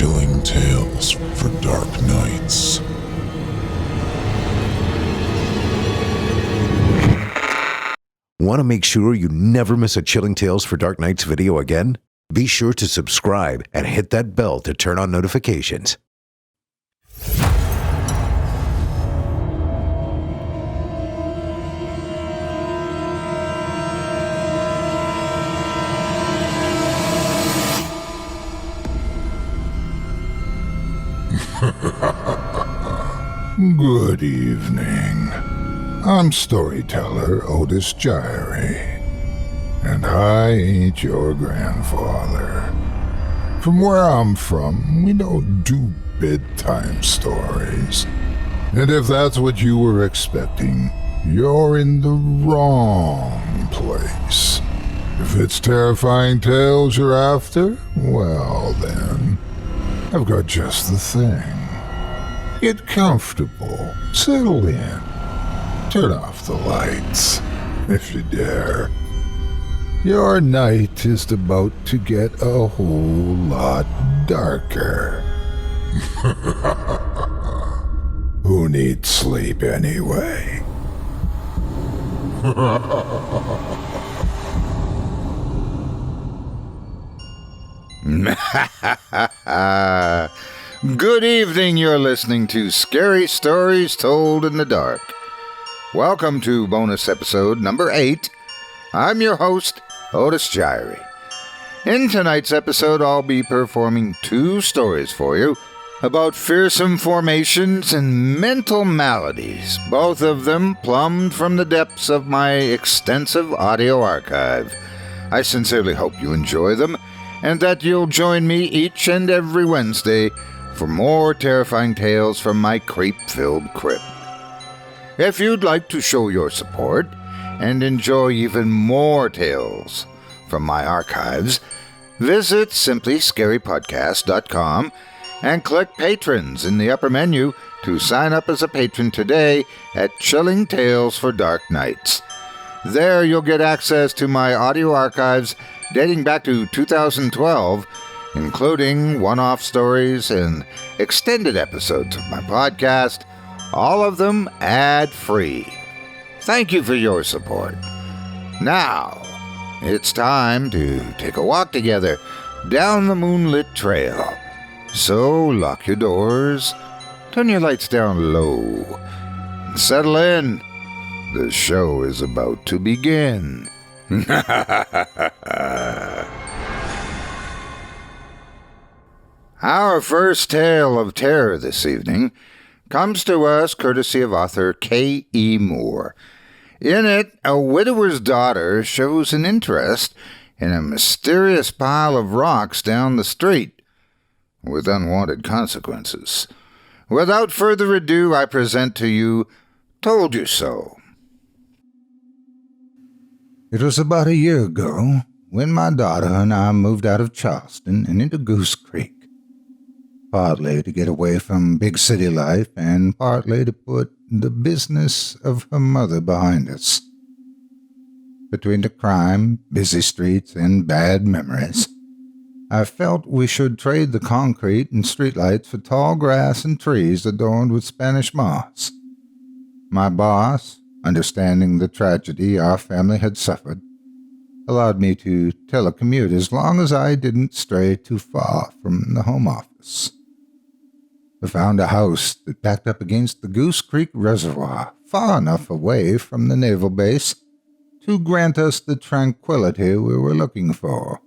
Chilling tales for dark nights. Want to make sure you never miss a Chilling Tales for Dark Nights video again? Be sure to subscribe and hit that bell to turn on notifications. Good evening. I'm storyteller Otis Jiry, and I ain't your grandfather. From where I'm from, we don't do bedtime stories. And if that's what you were expecting, you're in the wrong place. If it's terrifying tales you're after, well then, I've got just the thing. Get comfortable, settle in, turn off the lights, if you dare. Your night is about to get a whole lot darker. Who needs sleep anyway? Good evening, you're listening to Scary Stories Told in the Dark. Welcome to bonus episode number 8. I'm your host, Otis Jiry. In tonight's episode, I'll be performing 2 stories for you about fearsome formations and mental maladies, both of them plumbed from the depths of my extensive audio archive. I sincerely hope you enjoy them, and that you'll join me each and every Wednesday for more terrifying tales from my creep-filled crypt. If you'd like to show your support and enjoy even more tales from my archives, visit simplyscarypodcast.com and click Patrons in the upper menu to sign up as a patron today at Chilling Tales for Dark Nights. There you'll get access to my audio archives dating back to 2012, including one-off stories and extended episodes of my podcast, all of them ad-free. Thank you for your support. Now, it's time to take a walk together down the moonlit trail. So lock your doors, turn your lights down low, and settle in. The show is about to begin. Our first tale of terror this evening comes to us courtesy of author K.E. Moore. In it, a widower's daughter shows an interest in a mysterious pile of rocks down the street, with unwanted consequences. Without further ado, I present to you Told You So. It was about a year ago when my daughter and I moved out of Charleston and into Goose Creek, partly to get away from big city life and partly to put the business of her mother behind us. Between the crime, busy streets, and bad memories, I felt we should trade the concrete and streetlights for tall grass and trees adorned with Spanish moss. My boss, understanding the tragedy our family had suffered, allowed me to telecommute as long as I didn't stray too far from the home office. We found a house that backed up against the Goose Creek Reservoir, far enough away from the naval base to grant us the tranquility we were looking for.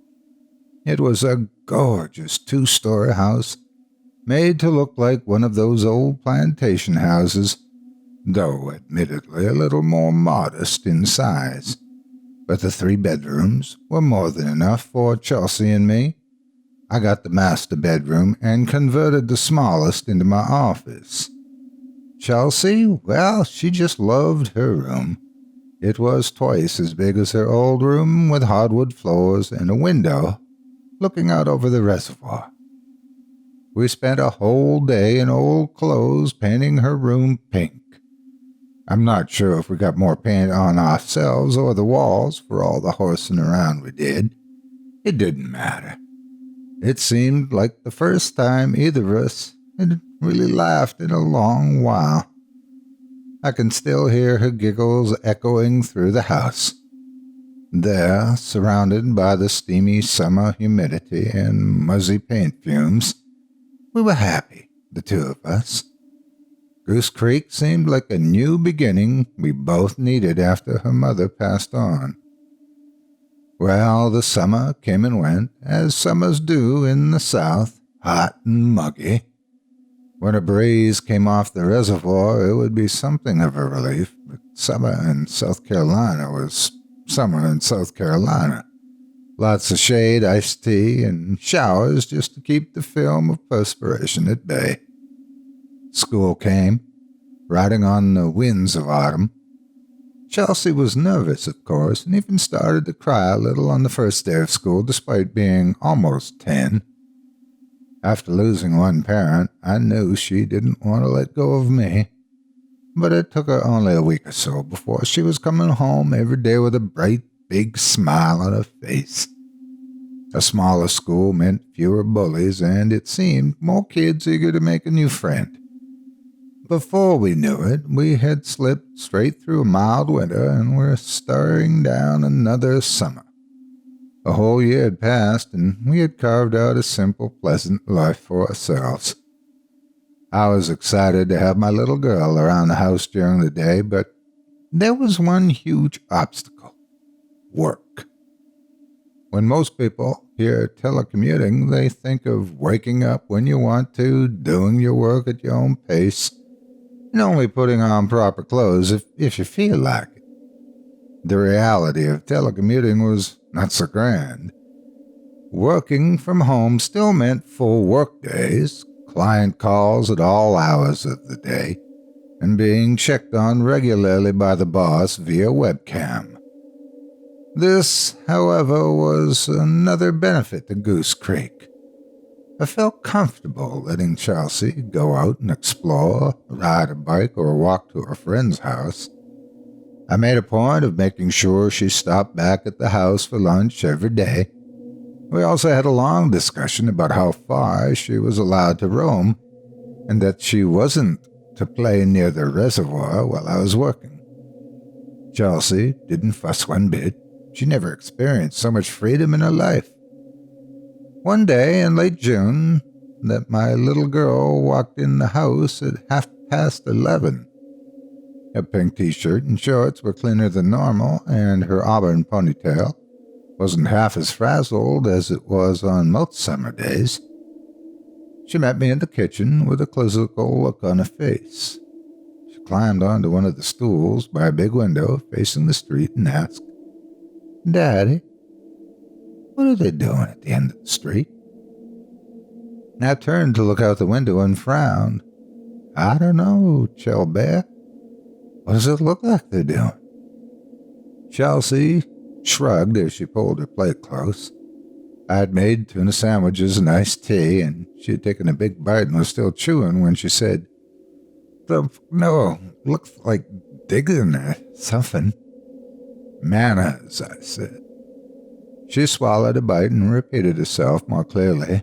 It was a gorgeous 2-story house, made to look like one of those old plantation houses, though admittedly a little more modest in size. But the 3 bedrooms were more than enough for Chelsea and me. I got the master bedroom and converted the smallest into my office. Chelsea, well, she just loved her room. It was twice as big as her old room, with hardwood floors and a window looking out over the reservoir. We spent a whole day in old clothes painting her room pink. I'm not sure if we got more paint on ourselves or the walls for all the horsing around we did. It didn't matter. It seemed like the first time either of us had really laughed in a long while. I can still hear her giggles echoing through the house. There, surrounded by the steamy summer humidity and muzzy paint fumes, we were happy, the two of us. Goose Creek seemed like a new beginning we both needed after her mother passed on. Well, the summer came and went, as summers do in the South, hot and muggy. When a breeze came off the reservoir, it would be something of a relief, but summer in South Carolina was summer in South Carolina. Lots of shade, iced tea, and showers just to keep the film of perspiration at bay. School came, riding on the winds of autumn. Chelsea was nervous, of course, and even started to cry a little on the first day of school, despite being almost 10. After losing one parent, I knew she didn't want to let go of me. But it took her only a week or so before she was coming home every day with a bright, big smile on her face. A smaller school meant fewer bullies, and it seemed more kids eager to make a new friend. Before we knew it, we had slipped straight through a mild winter and were staring down another summer. A whole year had passed, and we had carved out a simple, pleasant life for ourselves. I was excited to have my little girl around the house during the day, but there was one huge obstacle: work. When most people hear telecommuting, they think of waking up when you want to, doing your work at your own pace, and only putting on proper clothes if you feel like it. The reality of telecommuting was not so grand. Working from home still meant full work days, client calls at all hours of the day, and being checked on regularly by the boss via webcam. This, however, was another benefit to Goose Creek. I felt comfortable letting Chelsea go out and explore, ride a bike, or walk to her friend's house. I made a point of making sure she stopped back at the house for lunch every day. We also had a long discussion about how far she was allowed to roam, and that she wasn't to play near the reservoir while I was working. Chelsea didn't fuss one bit. She never experienced so much freedom in her life. One day in late June, that my little girl walked in the house at 11:30. Her pink t-shirt and shorts were cleaner than normal, and her auburn ponytail wasn't half as frazzled as it was on most summer days. She met me in the kitchen with a quizzical look on her face. She climbed onto one of the stools by a big window facing the street and asked, "Daddy, what are they doing at the end of the street?" I turned to look out the window and frowned. "I don't know, Chelsea. What does it look like they're doing?" Chelsea shrugged as she pulled her plate close. I had made tuna sandwiches and iced tea, and she had taken a big bite and was still chewing when she said, "No, looks like digging or something." "Manners," I said. She swallowed a bite and repeated herself more clearly.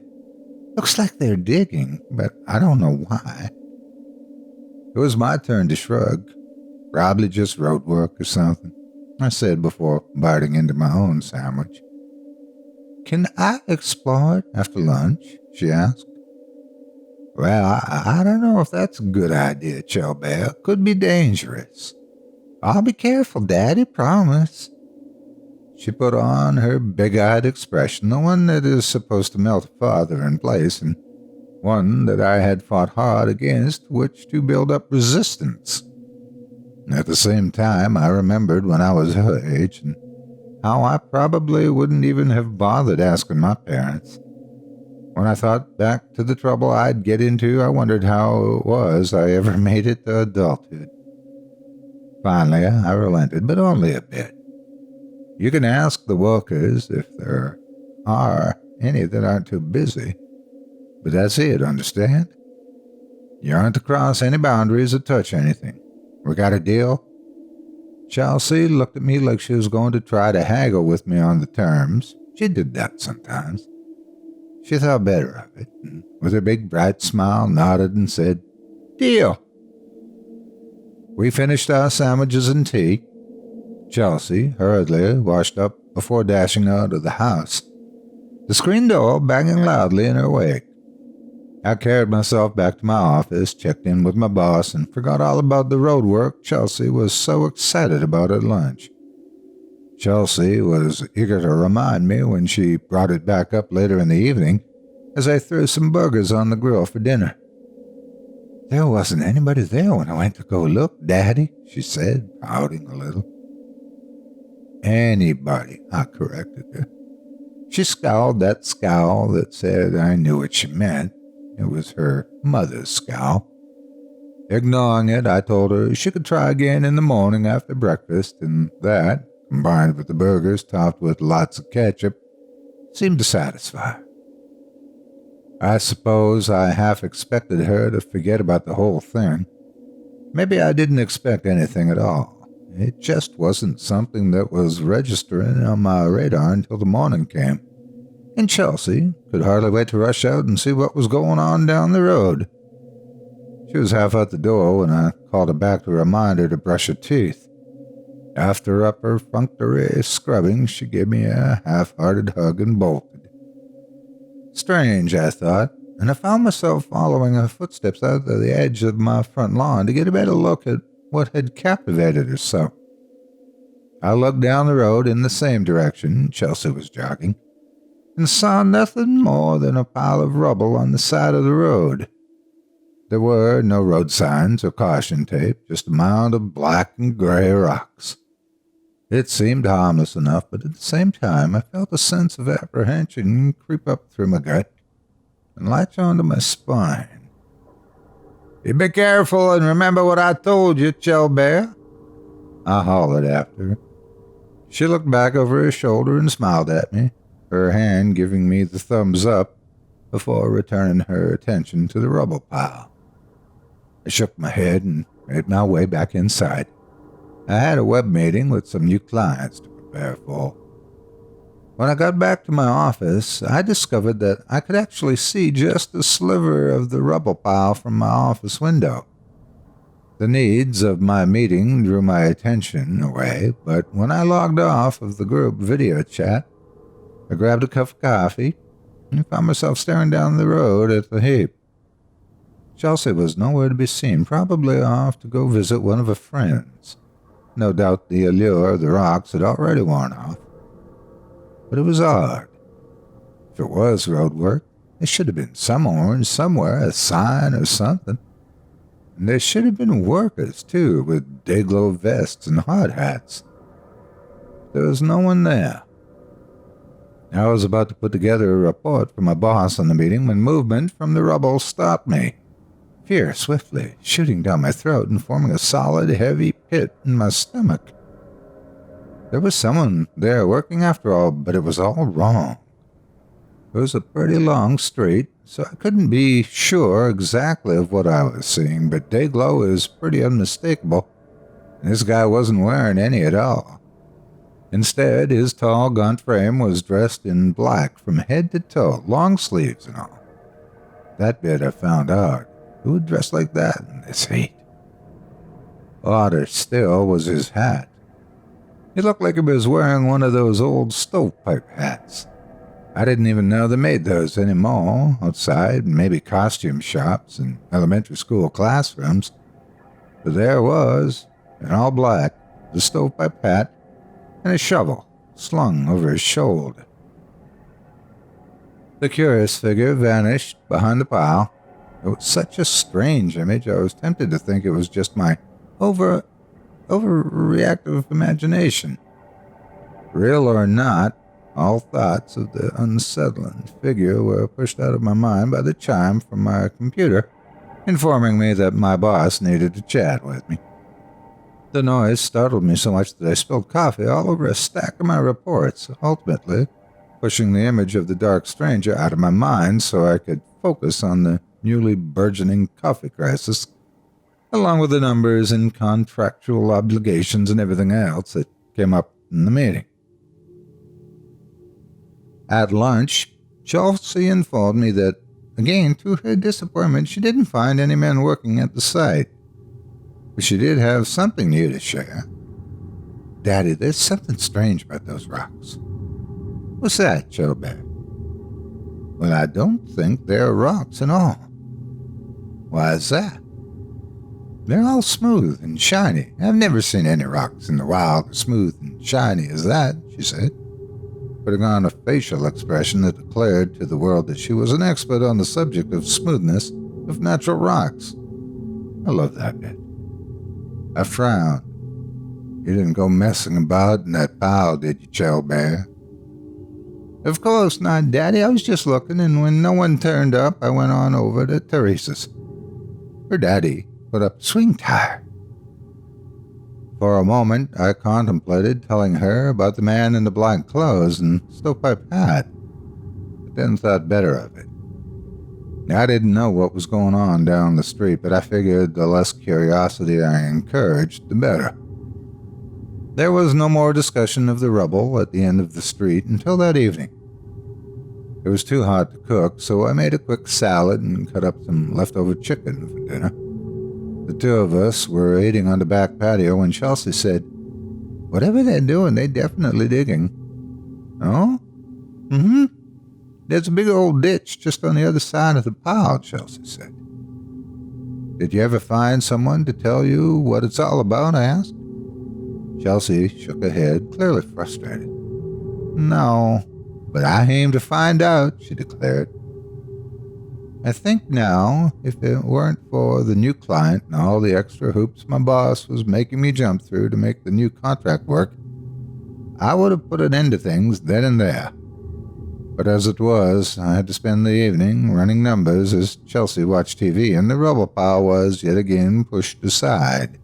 "Looks like they're digging, but I don't know why." It was my turn to shrug. "Probably just road work or something," I said before biting into my own sandwich. "Can I explore it after lunch?" she asked. "Well, I don't know if that's a good idea, Chelsea. It could be dangerous." "I'll be careful, Daddy, promise." She put on her big-eyed expression, the one that is supposed to melt a father in place, and one that I had fought hard against, which to build up resistance. At the same time, I remembered when I was her age, and how I probably wouldn't even have bothered asking my parents. When I thought back to the trouble I'd get into, I wondered how it was I ever made it to adulthood. Finally, I relented, but only a bit. "You can ask the workers if there are any that aren't too busy. But that's it, understand? You aren't to cross any boundaries or touch anything. We got a deal?" Chelsea looked at me like she was going to try to haggle with me on the terms. She did that sometimes. She thought better of it, and with her big bright smile nodded and said, "Deal." We finished our sandwiches and tea. Chelsea hurriedly washed up before dashing out of the house, the screen door banging loudly in her wake. I carried myself back to my office, checked in with my boss, and forgot all about the road work Chelsea was so excited about at lunch. Chelsea was eager to remind me when she brought it back up later in the evening as I threw some burgers on the grill for dinner. "There wasn't anybody there when I went to go look, Daddy," she said, pouting a little. "Anybody," I corrected her. She scowled that scowl that said I knew what she meant. It was her mother's scowl. Ignoring it, I told her she could try again in the morning after breakfast, and that, combined with the burgers topped with lots of ketchup, seemed to satisfy her. I suppose I half expected her to forget about the whole thing. Maybe I didn't expect anything at all. It just wasn't something that was registering on my radar until the morning came, and Chelsea could hardly wait to rush out and see what was going on down the road. She was half out the door when I called her back to remind her to brush her teeth. After her perfunctory scrubbing, she gave me a half-hearted hug and bolted. Strange, I thought, and I found myself following her footsteps out to the edge of my front lawn to get a better look at what had captivated her so. I looked down the road in the same direction Chelsea was jogging, and saw nothing more than a pile of rubble on the side of the road. There were no road signs or caution tape, just a mound of black and gray rocks. It seemed harmless enough, but at the same time I felt a sense of apprehension creep up through my gut and latch onto my spine. "You be careful and remember what I told you, Chel Bear," I hollered after her. She looked back over her shoulder and smiled at me, her hand giving me the thumbs up before returning her attention to the rubble pile. I shook my head and made my way back inside. I had a web meeting with some new clients to prepare for. When I got back to my office, I discovered that I could actually see just a sliver of the rubble pile from my office window. The needs of my meeting drew my attention away, but when I logged off of the group video chat, I grabbed a cup of coffee and found myself staring down the road at the heap. Chelsea was nowhere to be seen, probably off to go visit one of her friends. No doubt the allure of the rocks had already worn off. But it was odd. If it was road work, there should have been some orange somewhere, a sign or something. And there should have been workers, too, with day-glow vests and hard hats. There was no one there. I was about to put together a report for my boss on the meeting when movement from the rubble stopped me. Fear swiftly shooting down my throat and forming a solid, heavy pit in my stomach. There was someone there working after all, but it was all wrong. It was a pretty long street, so I couldn't be sure exactly of what I was seeing, but Dayglow is pretty unmistakable, and this guy wasn't wearing any at all. Instead, his tall, gaunt frame was dressed in black from head to toe, long sleeves and all. That bit I found out. Who would dress like that in this heat? Odder still was his hat. He looked like he was wearing one of those old stovepipe hats. I didn't even know they made those anymore, outside maybe costume shops and elementary school classrooms. But there was, in all black, the stovepipe hat and a shovel slung over his shoulder. The curious figure vanished behind the pile. It was such a strange image, I was tempted to think it was just my overreactive imagination. Real or not, all thoughts of the unsettling figure were pushed out of my mind by the chime from my computer, informing me that my boss needed to chat with me. The noise startled me so much that I spilled coffee all over a stack of my reports, ultimately pushing the image of the dark stranger out of my mind so I could focus on the newly burgeoning coffee crisis, along with the numbers and contractual obligations and everything else that came up in the meeting. At lunch, Chelsea informed me that, again, to her disappointment, she didn't find any men working at the site. But she did have something new to share. Daddy, there's something strange about those rocks. What's that, Chowbear? Well, I don't think they're rocks at all. Why is that? They're all smooth and shiny. I've never seen any rocks in the wild as smooth and shiny as that, she said, putting on a facial expression that declared to the world that she was an expert on the subject of smoothness of natural rocks. I love that bit. I frowned. You didn't go messing about in that pile, did you, Chowbear? Of course not, Daddy. I was just looking, and when no one turned up, I went on over to Teresa's. Her daddy put up a swing tire. For a moment, I contemplated telling her about the man in the black clothes and stovepipe hat, but then thought better of it. I didn't know what was going on down the street, but I figured the less curiosity I encouraged, the better. There was no more discussion of the rubble at the end of the street until that evening. It was too hot to cook, so I made a quick salad and cut up some leftover chicken for dinner. The two of us were eating on the back patio when Chelsea said, "Whatever they're doing, they're definitely digging." "Oh? Mm-hmm. There's a big old ditch just on the other side of the pile," Chelsea said. "Did you ever find someone to tell you what it's all about?" I asked. Chelsea shook her head, clearly frustrated. "No, but I aim to find out," she declared. I think now, if it weren't for the new client and all the extra hoops my boss was making me jump through to make the new contract work, I would have put an end to things then and there. But as it was, I had to spend the evening running numbers as Chelsea watched TV, and the rubble pile was, yet again, pushed aside.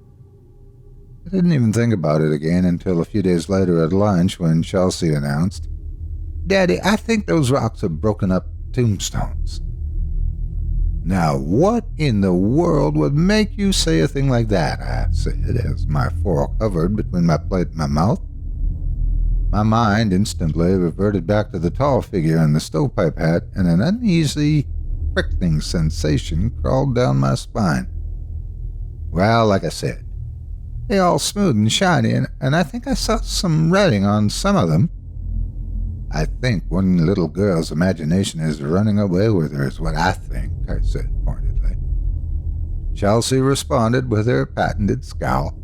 I didn't even think about it again until a few days later at lunch when Chelsea announced, "Daddy, I think those rocks are broken up tombstones." "Now, what in the world would make you say a thing like that?" I said, as my fork hovered between my plate and my mouth. My mind instantly reverted back to the tall figure in the stovepipe hat, and an uneasy, prickling sensation crawled down my spine. "Well, like I said, they're all smooth and shiny, and I think I saw some writing on some of them." "I think one little girl's imagination is running away with her is what I think," I said pointedly. Chelsea responded with her patented scowl.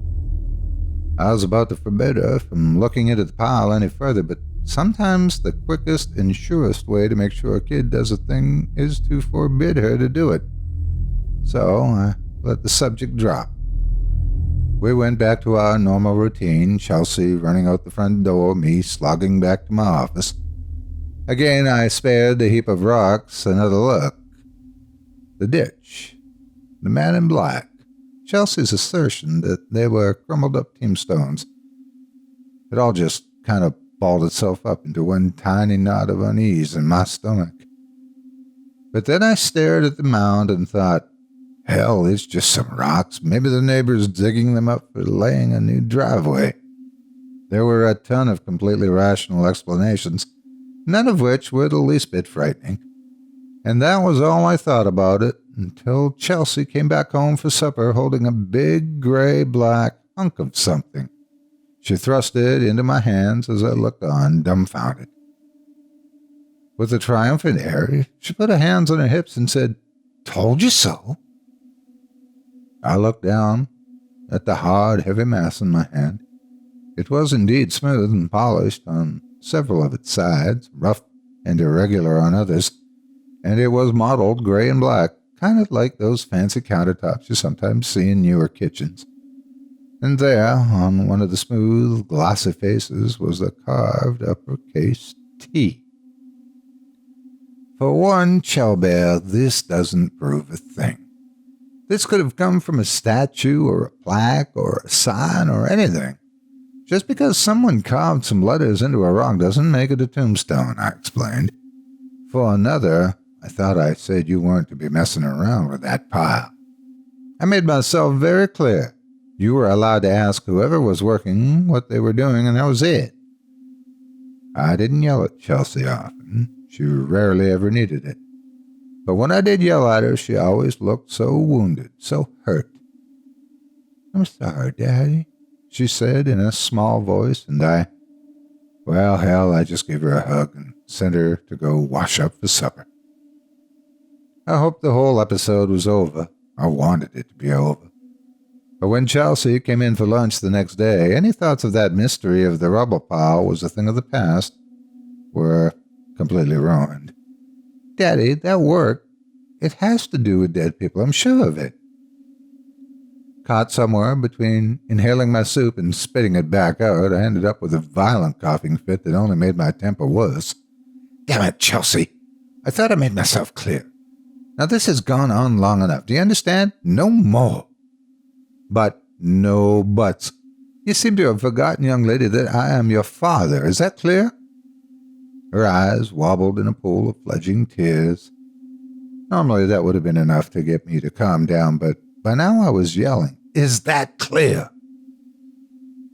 I was about to forbid her from looking into the pile any further, but sometimes the quickest and surest way to make sure a kid does a thing is to forbid her to do it. So I let the subject drop. We went back to our normal routine, Chelsea running out the front door, me slogging back to my office. Again, I spared the heap of rocks another look. The ditch. The man in black. Chelsea's assertion that they were crumbled-up tombstones. It all just kind of balled itself up into one tiny knot of unease in my stomach. But then I stared at the mound and thought, hell, it's just some rocks. Maybe the neighbor's digging them up for laying a new driveway. There were a ton of completely rational explanations, none of which were the least bit frightening. And that was all I thought about it until Chelsea came back home for supper holding a big gray-black hunk of something. She thrust it into my hands as I looked on, dumbfounded. With a triumphant air, she put her hands on her hips and said, "Told you so." I looked down at the hard, heavy mass in my hand. It was indeed smooth and polished on several of its sides, rough and irregular on others, and it was mottled gray and black, kind of like those fancy countertops you sometimes see in newer kitchens. And there, on one of the smooth, glossy faces, was a carved uppercase T. For one, Chalbear, this doesn't prove a thing. This could have come from a statue or a plaque or a sign or anything. Just because someone carved some letters into a rock doesn't make it a tombstone, I explained. For another, I thought I said you weren't to be messing around with that pile. I made myself very clear. You were allowed to ask whoever was working what they were doing, and that was it. I didn't yell at Chelsea often. She rarely ever needed it. But when I did yell at her, she always looked so wounded, so hurt. "I'm sorry, Daddy," she said in a small voice, and I just gave her a hug and sent her to go wash up for supper. I hoped the whole episode was over. I wanted it to be over. But when Chelsea came in for lunch the next day, any thoughts of that mystery of the rubble pile was a thing of the past were completely ruined. "Daddy, that work, it has to do with dead people, I'm sure of it." Caught somewhere between inhaling my soup and spitting it back out, I ended up with a violent coughing fit that only made my temper worse. "Damn it, Chelsea. I thought I made myself clear. Now this has gone on long enough. Do you understand? No more." "But no buts. You seem to have forgotten, young lady, that I am your father. Is that clear?" Her eyes wobbled in a pool of fledgling tears. Normally that would have been enough to get me to calm down, but by now I was yelling, "Is that clear?"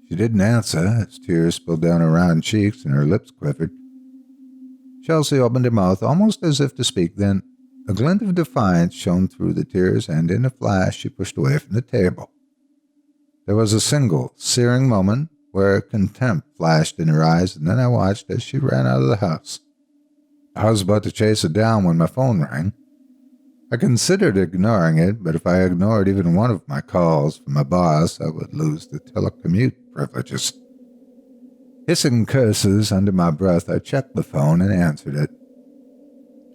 She didn't answer as tears spilled down her round cheeks and her lips quivered. Chelsea opened her mouth almost as if to speak, then a glint of defiance shone through the tears, and in a flash she pushed away from the table. There was a single, searing moment where contempt flashed in her eyes, and then I watched as she ran out of the house. I was about to chase her down when my phone rang. I considered ignoring it, but if I ignored even one of my calls from my boss, I would lose the telecommute privileges. Hissing curses under my breath, I checked the phone and answered it.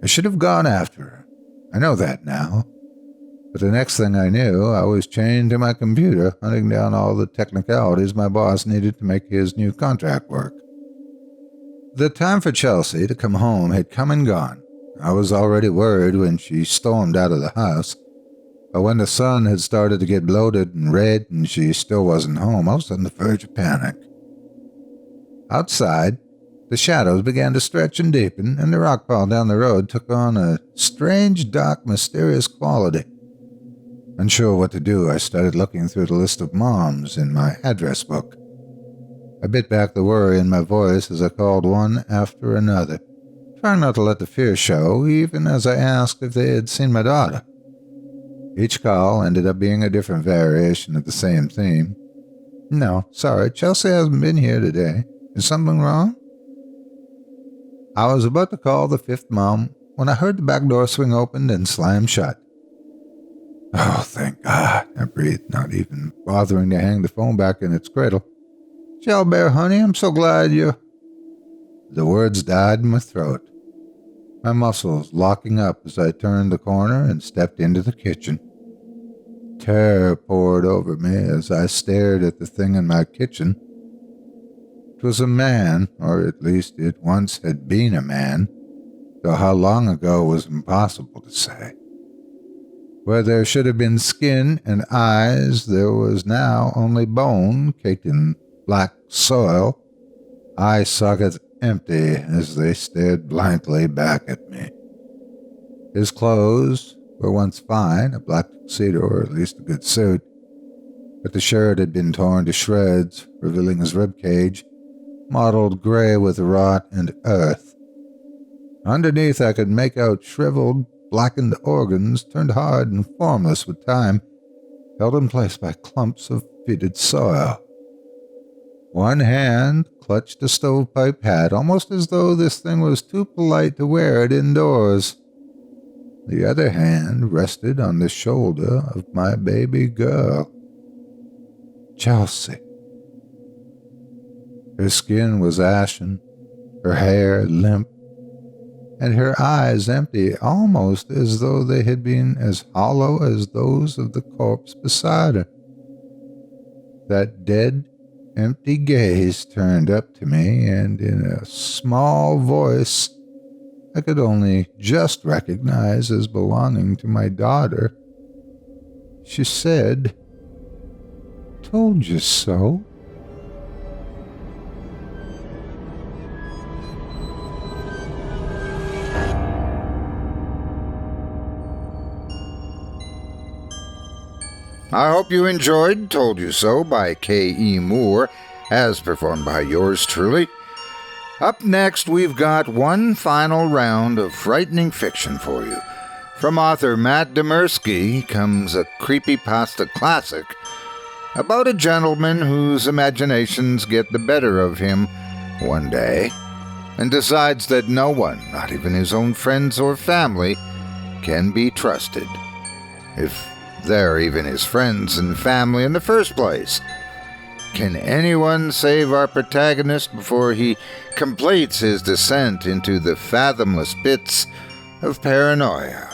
I should have gone after her. I know that now. But the next thing I knew, I was chained to my computer, hunting down all the technicalities my boss needed to make his new contract work. The time for Chelsea to come home had come and gone. I was already worried when she stormed out of the house. But when the sun had started to get bloated and red and she still wasn't home, I was on the verge of panic. Outside, the shadows began to stretch and deepen, and the rock pile down the road took on a strange, dark, mysterious quality. Unsure what to do, I started looking through the list of moms in my address book. I bit back the worry in my voice as I called one after another, trying not to let the fear show, even as I asked if they had seen my daughter. Each call ended up being a different variation of the same theme. "No, sorry, Chelsea hasn't been here today. Is something wrong?" I was about to call the fifth mom when I heard the back door swing open and slam shut. "Oh, thank God," I breathed, not even bothering to hang the phone back in its cradle. "Shell Bear, honey, I'm so glad you—" The words died in my throat, my muscles locking up as I turned the corner and stepped into the kitchen. Terror poured over me as I stared at the thing in my kitchen. It was a man, or at least it once had been a man, though how long ago was impossible to say. Where there should have been skin and eyes, there was now only bone caked in black soil, eye sockets empty as they stared blankly back at me. His clothes were once fine, a black tuxedo or at least a good suit, but the shirt had been torn to shreds, revealing his ribcage, mottled gray with rot and earth. Underneath I could make out shriveled, blackened organs turned hard and formless with time, held in place by clumps of fetid soil. One hand clutched a stovepipe hat, almost as though this thing was too polite to wear it indoors. The other hand rested on the shoulder of my baby girl, Chelsea. Her skin was ashen, her hair limp, and her eyes empty, almost as though they had been as hollow as those of the corpse beside her. That dead, empty gaze turned up to me, and in a small voice I could only just recognize as belonging to my daughter, she said, "Told you so." I hope you enjoyed Told You So by K.E. Moore, as performed by yours truly. Up next, we've got one final round of frightening fiction for you. From author Matt Dymerski comes a Creepypasta classic about a gentleman whose imaginations get the better of him one day and decides that no one, not even his own friends or family, can be trusted. If they're even his friends and family in the first place. Can anyone save our protagonist before he completes his descent into the fathomless pits of paranoia?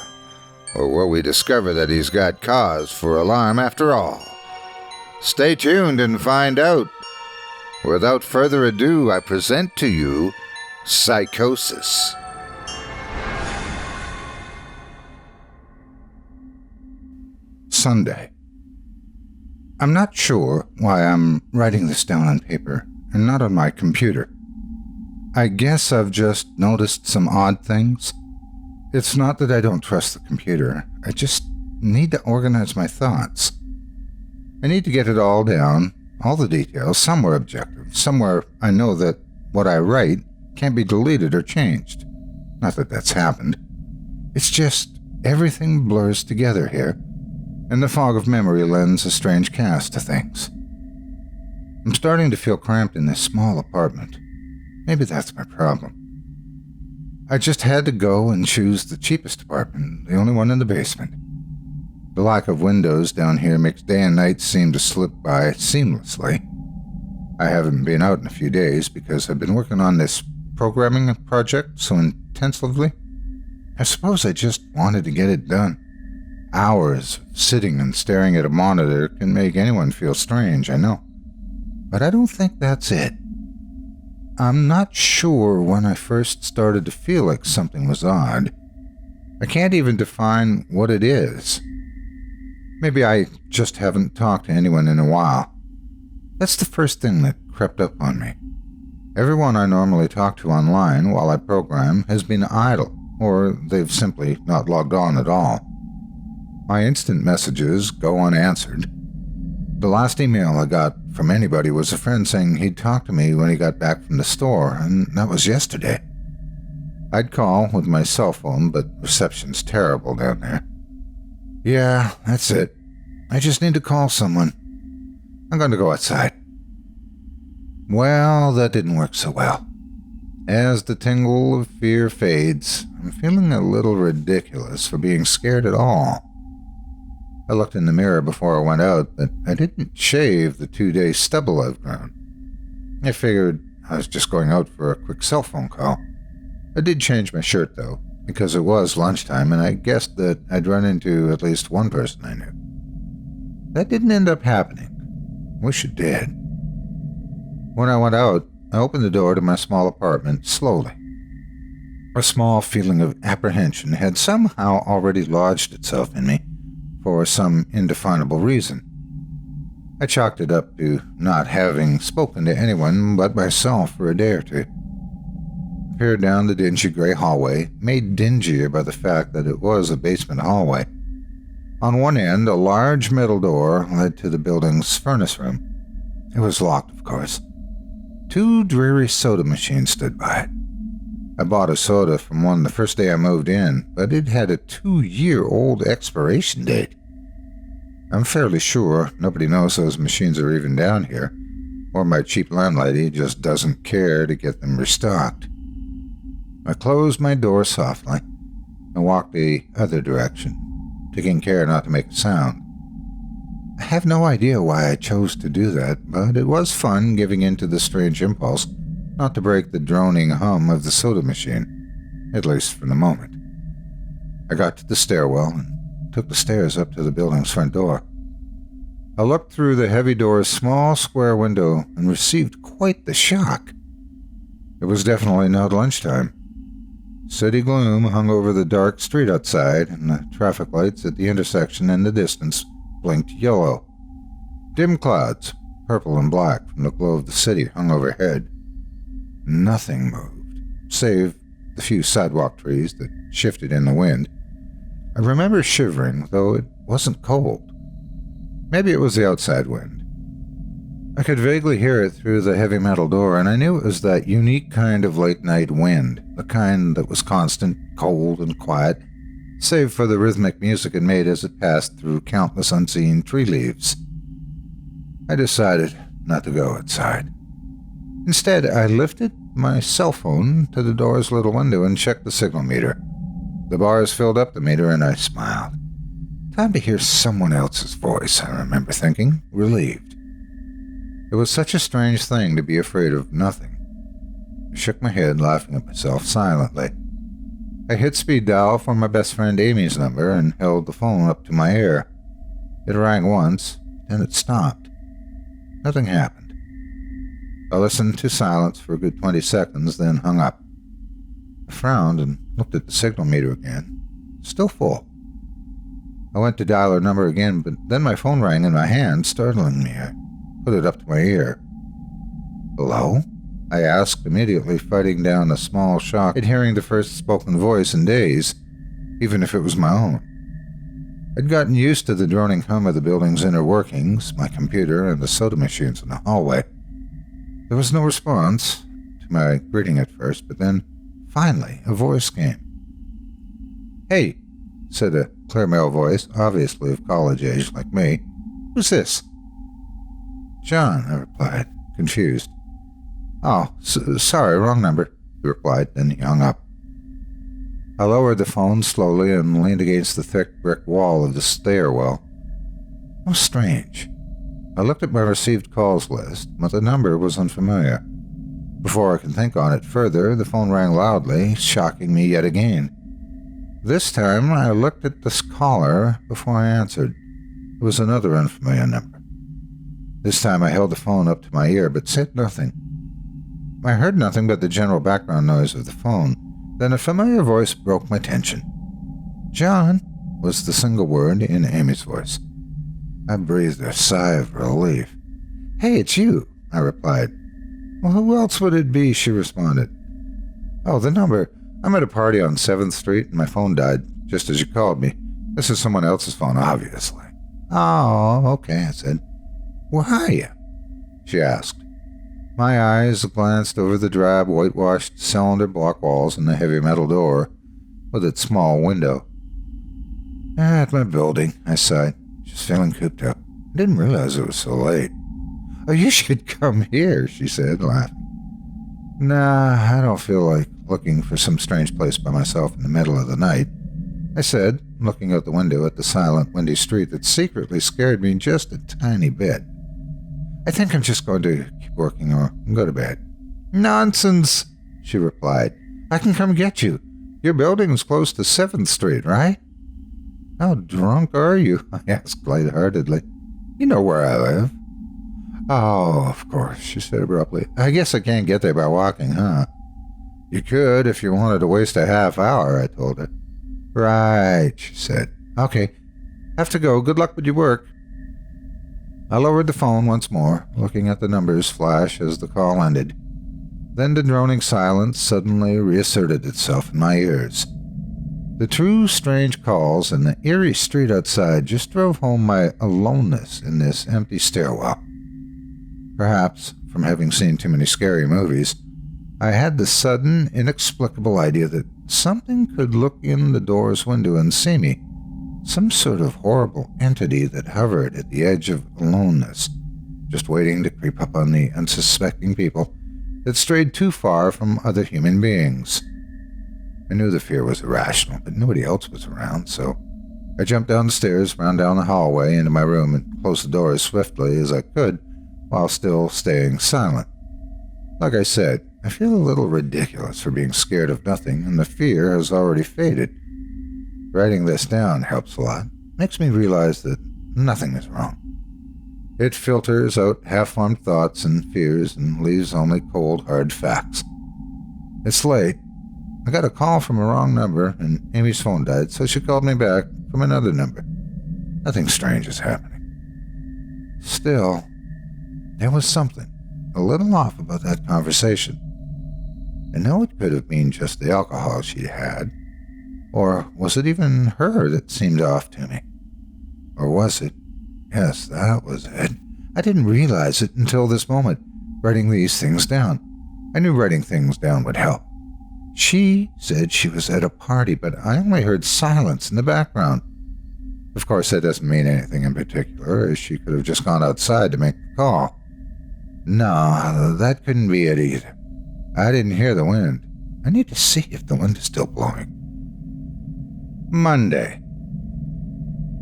Or will we discover that he's got cause for alarm after all? Stay tuned and find out. Without further ado, I present to you Psychosis. Sunday. I'm not sure why I'm writing this down on paper and not on my computer. I guess I've just noticed some odd things. It's not that I don't trust the computer. I just need to organize my thoughts. I need to get it all down, all the details, somewhere objective, somewhere I know that what I write can't be deleted or changed. Not that that's happened. It's just everything blurs together here, and the fog of memory lends a strange cast to things. I'm starting to feel cramped in this small apartment. Maybe that's my problem. I just had to go and choose the cheapest apartment, the only one in the basement. The lack of windows down here makes day and night seem to slip by seamlessly. I haven't been out in a few days because I've been working on this programming project so intensively. I suppose I just wanted to get it done. Hours of sitting and staring at a monitor can make anyone feel strange, I know. But I don't think that's it. I'm not sure when I first started to feel like something was odd. I can't even define what it is. Maybe I just haven't talked to anyone in a while. That's the first thing that crept up on me. Everyone I normally talk to online while I program has been idle, or they've simply not logged on at all. My instant messages go unanswered. The last email I got from anybody was a friend saying he'd talk to me when he got back from the store, and that was yesterday. I'd call with my cell phone, but reception's terrible down there. Yeah, that's it. I just need to call someone. I'm going to go outside. Well, that didn't work so well. As the tingle of fear fades, I'm feeling a little ridiculous for being scared at all. I looked in the mirror before I went out, but I didn't shave the 2-day stubble I've grown. I figured I was just going out for a quick cell phone call. I did change my shirt, though, because it was lunchtime, and I guessed that I'd run into at least one person I knew. That didn't end up happening. Wish it did. When I went out, I opened the door to my small apartment slowly. A small feeling of apprehension had somehow already lodged itself in me for some indefinable reason. I chalked it up to not having spoken to anyone but myself for a day or two. I peered down the dingy gray hallway, made dingier by the fact that it was a basement hallway. On one end, a large metal door led to the building's furnace room. It was locked, of course. 2 dreary soda machines stood by it. I bought a soda from one the first day I moved in, but it had a 2-year-old expiration date. I'm fairly sure nobody knows those machines are even down here, or my cheap landlady just doesn't care to get them restocked. I closed my door softly and walked the other direction, taking care not to make a sound. I have no idea why I chose to do that, but it was fun giving in to the strange impulse not to break the droning hum of the soda machine, at least for the moment. I got to the stairwell and took the stairs up to the building's front door. I looked through the heavy door's small square window and received quite the shock. It was definitely not lunchtime. City gloom hung over the dark street outside, and the traffic lights at the intersection in the distance blinked yellow. Dim clouds, purple and black from the glow of the city, hung overhead. Nothing moved, save the few sidewalk trees that shifted in the wind. I remember shivering, though it wasn't cold. Maybe it was the outside wind. I could vaguely hear it through the heavy metal door, and I knew it was that unique kind of late-night wind, the kind that was constant, cold, and quiet, save for the rhythmic music it made as it passed through countless unseen tree leaves. I decided not to go outside. Instead, I lifted my cell phone to the door's little window and checked the signal meter. The bars filled up the meter, and I smiled. Time to hear someone else's voice, I remember thinking, relieved. It was such a strange thing to be afraid of nothing. I shook my head, laughing at myself silently. I hit speed dial for my best friend Amy's number and held the phone up to my ear. It rang once, then it stopped. Nothing happened. I listened to silence for a good 20 seconds, then hung up. I frowned and looked at the signal meter again. Still full. I went to dial her number again, but then my phone rang in my hand, startling me. I put it up to my ear. "Hello?" I asked, immediately fighting down a small shock at hearing the first spoken voice in days, even if it was my own. I'd gotten used to the droning hum of the building's inner workings, my computer, and the soda machines in the hallway. There was no response to my greeting at first, but then, finally, a voice came. "Hey," said a clear male voice, obviously of college age like me. "Who's this?" "John," I replied, confused. "Oh, sorry, wrong number," he replied, then he hung up. I lowered the phone slowly and leaned against the thick brick wall of the stairwell. How strange. I looked at my received calls list, but the number was unfamiliar. Before I could think on it further, the phone rang loudly, shocking me yet again. This time, I looked at the caller before I answered. It was another unfamiliar number. This time I held the phone up to my ear, but said nothing. I heard nothing but the general background noise of the phone. Then a familiar voice broke my tension. "John," was the single word in Amy's voice. I breathed a sigh of relief. "Hey, it's you," I replied. "Well, who else would it be?" she responded. "Oh, the number. I'm at a party on 7th Street and my phone died just as you called me. This is someone else's phone, obviously." "Oh, okay," I said. "Where are you?" she asked. My eyes glanced over the drab, whitewashed cylinder block walls and the heavy metal door with its small window. "At my building," I sighed, just feeling cooped up. I didn't realize it was so late. "Oh, you should come here," she said, laughing. "Nah, I don't feel like looking for some strange place by myself in the middle of the night," I said, looking out the window at the silent, windy street that secretly scared me just a tiny bit. "I think I'm just going to keep working or go to bed." "Nonsense," she replied. "I can come get you. Your building's close to 7th Street, right?" "How drunk are you?" I asked lightheartedly. "You know where I live." "Oh, of course," she said abruptly. "I guess I can't get there by walking, huh?" "You could if you wanted to waste a half hour," I told her. "Right," she said. "Okay. Have to go. Good luck with your work." I lowered the phone once more, looking at the numbers flash as the call ended. Then the droning silence suddenly reasserted itself in my ears. The two strange calls and the eerie street outside just drove home my aloneness in this empty stairwell. Perhaps, from having seen too many scary movies, I had the sudden, inexplicable idea that something could look in the door's window and see me. Some sort of horrible entity that hovered at the edge of aloneness, just waiting to creep up on the unsuspecting people that strayed too far from other human beings. I knew the fear was irrational, but nobody else was around, so I jumped down the stairs, ran down the hallway into my room, and closed the door as swiftly as I could while still staying silent. Like I said, I feel a little ridiculous for being scared of nothing, and the fear has already faded. Writing this down helps a lot. Makes me realize that nothing is wrong. It filters out half-formed thoughts and fears and leaves only cold, hard facts. It's late. I got a call from a wrong number, and Amy's phone died, so she called me back from another number. Nothing strange is happening. Still, there was something a little off about that conversation. I know it could have been just the alcohol she had. Or was it even her that seemed off to me? Or was it? Yes, that was it. I didn't realize it until this moment, writing these things down. I knew writing things down would help. She said she was at a party, but I only heard silence in the background. Of course, that doesn't mean anything in particular, as she could have just gone outside to make the call. No, that couldn't be it either. I didn't hear the wind. I need to see if the wind is still blowing. Monday.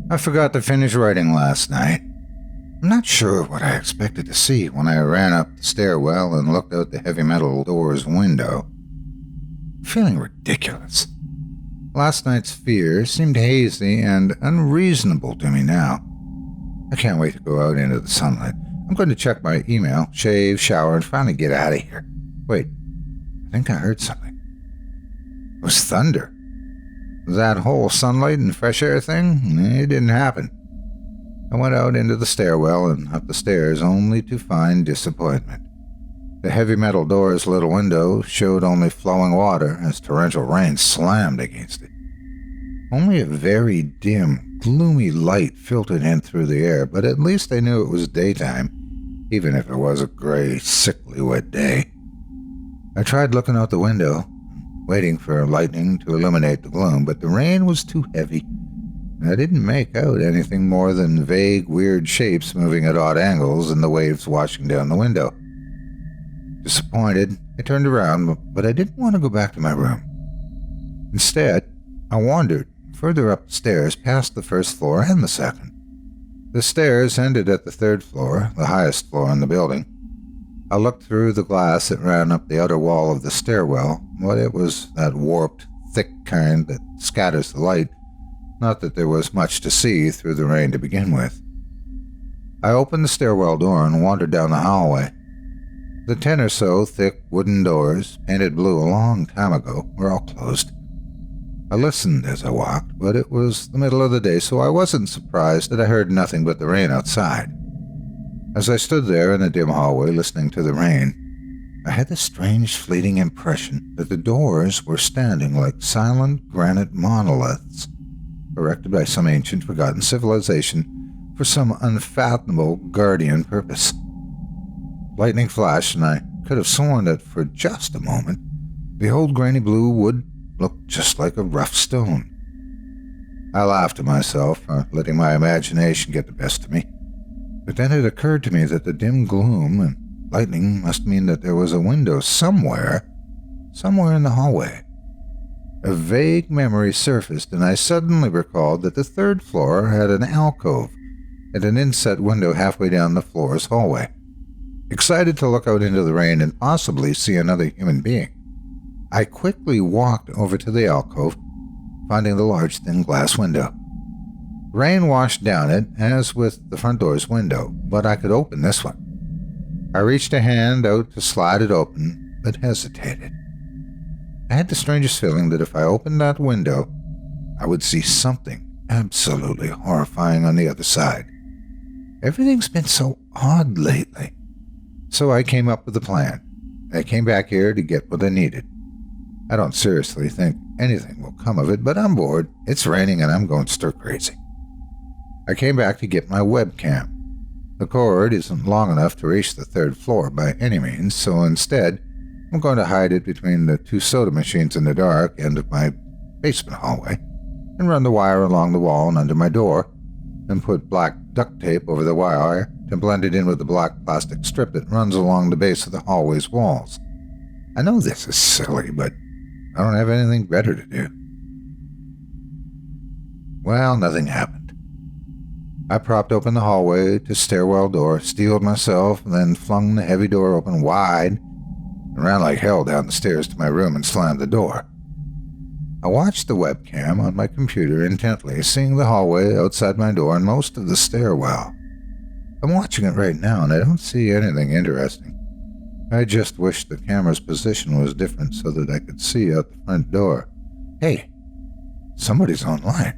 I forgot to finish writing last night. I'm not sure what I expected to see when I ran up the stairwell and looked out the heavy metal door's window. Feeling ridiculous. Last night's fear seemed hazy and unreasonable to me now. I can't wait to go out into the sunlight. I'm going to check my email, shave, shower, and finally get out of here. Wait, I think I heard something. It was thunder. That whole sunlight and fresh air thing, it didn't happen. I went out into the stairwell and up the stairs only to find disappointment. The heavy metal door's little window showed only flowing water as torrential rain slammed against it. Only a very dim, gloomy light filtered in through the air, but at least I knew it was daytime, even if it was a gray, sickly, wet day. I tried looking out the window, waiting for lightning to illuminate the gloom, but the rain was too heavy, and I didn't make out anything more than vague, weird shapes moving at odd angles and the waves washing down the window. Disappointed, I turned around, but I didn't want to go back to my room. Instead, I wandered further up the stairs past the first floor and the second. The stairs ended at the third floor, the highest floor in the building. I looked through the glass that ran up the outer wall of the stairwell, but it was that warped, thick kind that scatters the light, not that there was much to see through the rain to begin with. I opened the stairwell door and wandered down the hallway. The 10 or so thick wooden doors, painted blue a long time ago, were all closed. I listened as I walked, but it was the middle of the day, so I wasn't surprised that I heard nothing but the rain outside. As I stood there in the dim hallway listening to the rain, I had the strange fleeting impression that the doors were standing like silent granite monoliths, erected by some ancient forgotten civilization for some unfathomable guardian purpose. Lightning flashed, and I could have sworn that for just a moment, the old grainy blue wood looked just like a rough stone. I laughed to myself for letting my imagination get the best of me. But then it occurred to me that the dim gloom and lightning must mean that there was a window somewhere in the hallway. A vague memory surfaced, and I suddenly recalled that the third floor had an alcove and an inset window halfway down the floor's hallway. Excited to look out into the rain and possibly see another human being, I quickly walked over to the alcove, finding the large thin glass window. Rain washed down it, as with the front door's window, but I could open this one. I reached a hand out to slide it open, but hesitated. I had the strangest feeling that if I opened that window, I would see something absolutely horrifying on the other side. Everything's been so odd lately. So I came up with a plan. I came back here to get what I needed. I don't seriously think anything will come of it, but I'm bored. It's raining and I'm going stir crazy. I came back to get my webcam. The cord isn't long enough to reach the third floor by any means, so instead, I'm going to hide it between the 2 soda machines in the dark end of my basement hallway, and run the wire along the wall and under my door, and put black duct tape over the wire to blend it in with the black plastic strip that runs along the base of the hallway's walls. I know this is silly, but I don't have anything better to do. Well, nothing happened. I propped open the hallway to stairwell door, steeled myself, and then flung the heavy door open wide, and ran like hell down the stairs to my room and slammed the door. I watched the webcam on my computer intently, seeing the hallway outside my door and most of the stairwell. I'm watching it right now, and I don't see anything interesting. I just wish the camera's position was different so that I could see out the front door. Hey, somebody's online.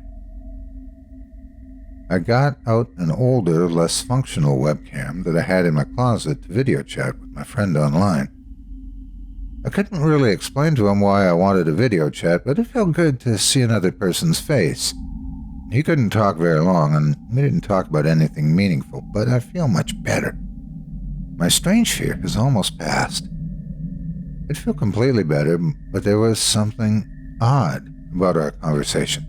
I got out an older, less functional webcam that I had in my closet to video chat with my friend online. I couldn't really explain to him why I wanted a video chat, but it felt good to see another person's face. He couldn't talk very long, and we didn't talk about anything meaningful, but I feel much better. My strange fear has almost passed. I'd feel completely better, but there was something odd about our conversation.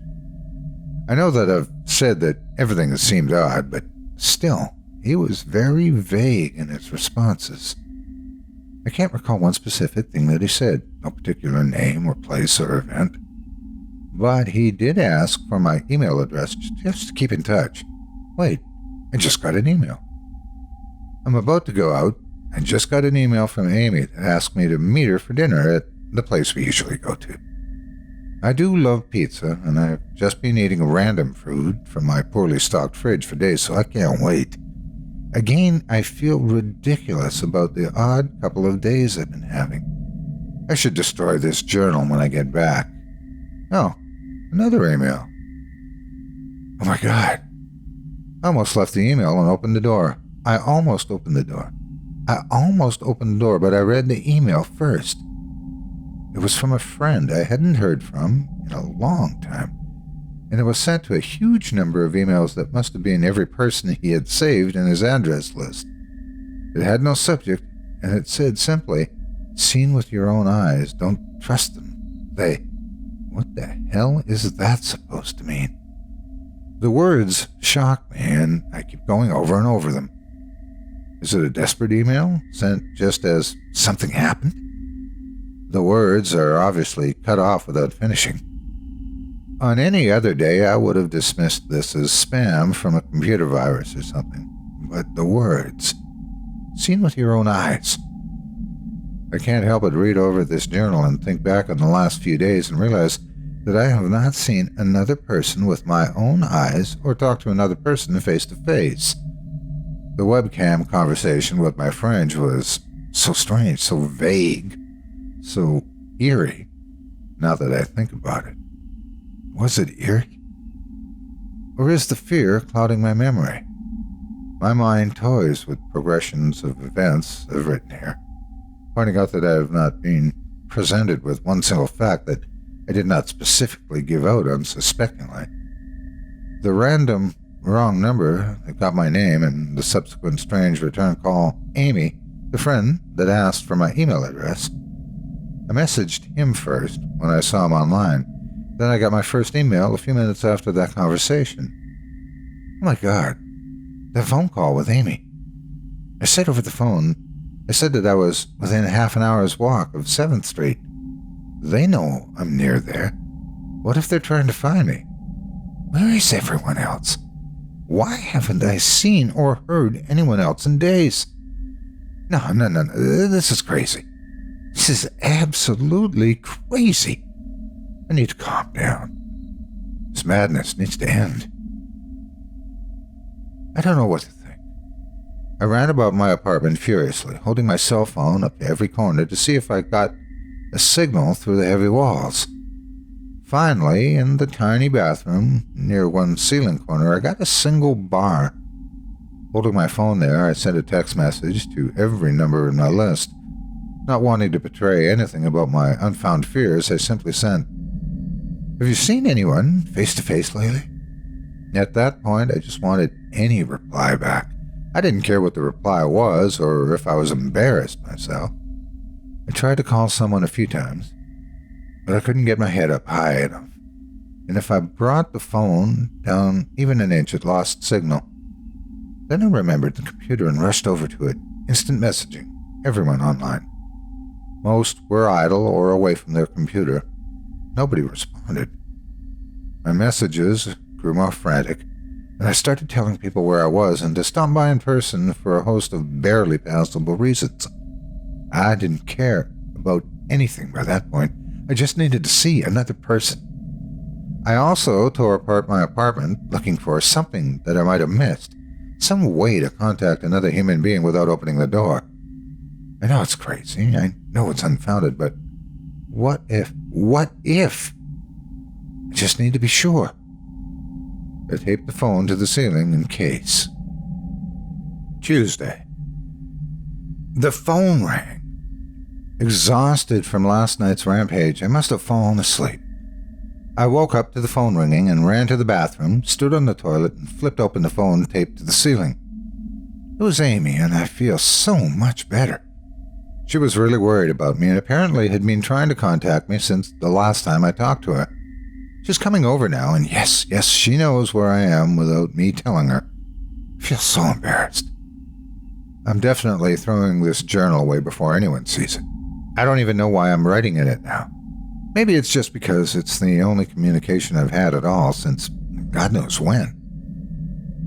I know that I've said that everything has seemed odd, but still, he was very vague in his responses. I can't recall one specific thing that he said, no particular name or place or event. But he did ask for my email address just to keep in touch. Wait, I just got an email. I'm about to go out. I just got an email from Amy that asked me to meet her for dinner at the place we usually go to. I do love pizza, and I've just been eating random food from my poorly stocked fridge for days, so I can't wait. Again, I feel ridiculous about the odd couple of days I've been having. I should destroy this journal when I get back. Oh, another email. Oh my God. I almost left the email and opened the door. I almost opened the door, but I read the email first. It was from a friend I hadn't heard from in a long time, and it was sent to a huge number of emails that must have been every person he had saved in his address list. It had no subject, and it said simply, "Seen with your own eyes, don't trust them. What the hell is that supposed to mean?" The words shock me, and I keep going over and over them. Is it a desperate email sent just as something happened? The words are obviously cut off without finishing. On any other day, I would have dismissed this as spam from a computer virus or something. But the words, "Seen with your own eyes." I can't help but read over this journal and think back on the last few days and realize that I have not seen another person with my own eyes or talked to another person face to face. The webcam conversation with my friend was so strange, so vague, so eerie, now that I think about it. Was it eerie? Or is the fear clouding my memory? My mind toys with progressions of events I've written here, pointing out that I have not been presented with one single fact that I did not specifically give out unsuspectingly. The random wrong number that got my name and the subsequent strange return call Amy, the friend that asked for my email address. I messaged him first when I saw him online. Then I got my first email a few minutes after that conversation. Oh my God, that phone call with Amy. I said over the phone, that I was within half an hour's walk of 7th Street. They know I'm near there. What if they're trying to find me? Where is everyone else? Why haven't I seen or heard anyone else in days? No, this is crazy. This is absolutely crazy. I need to calm down. This madness needs to end. I don't know what to think. I ran about my apartment furiously, holding my cell phone up to every corner to see if I got a signal through the heavy walls. Finally, in the tiny bathroom near one ceiling corner, I got a single bar. Holding my phone there, I sent a text message to every number in my list. Not wanting to betray anything about my unfound fears, I simply sent, "Have you seen anyone face-to-face lately?" At that point, I just wanted any reply back. I didn't care what the reply was or if I was embarrassed myself. I tried to call someone a few times, but I couldn't get my head up high enough. And if I brought the phone down even an inch, it lost signal. Then I remembered the computer and rushed over to it, instant messaging everyone online. Most were idle or away from their computer. Nobody responded. My messages grew more frantic, and I started telling people where I was and to stop by in person for a host of barely passable reasons. I didn't care about anything by that point. I just needed to see another person. I also tore apart my apartment looking for something that I might have missed, some way to contact another human being without opening the door. I know it's crazy, I know it's unfounded, but what if? I just need to be sure. I taped the phone to the ceiling in case. Tuesday. The phone rang. Exhausted from last night's rampage, I must have fallen asleep. I woke up to the phone ringing and ran to the bathroom, stood on the toilet, and flipped open the phone taped to the ceiling. It was Amy, and I feel so much better. She was really worried about me and apparently had been trying to contact me since the last time I talked to her. She's coming over now, and yes, she knows where I am without me telling her. I feel so embarrassed. I'm definitely throwing this journal away before anyone sees it. I don't even know why I'm writing in it now. Maybe it's just because it's the only communication I've had at all since God knows when.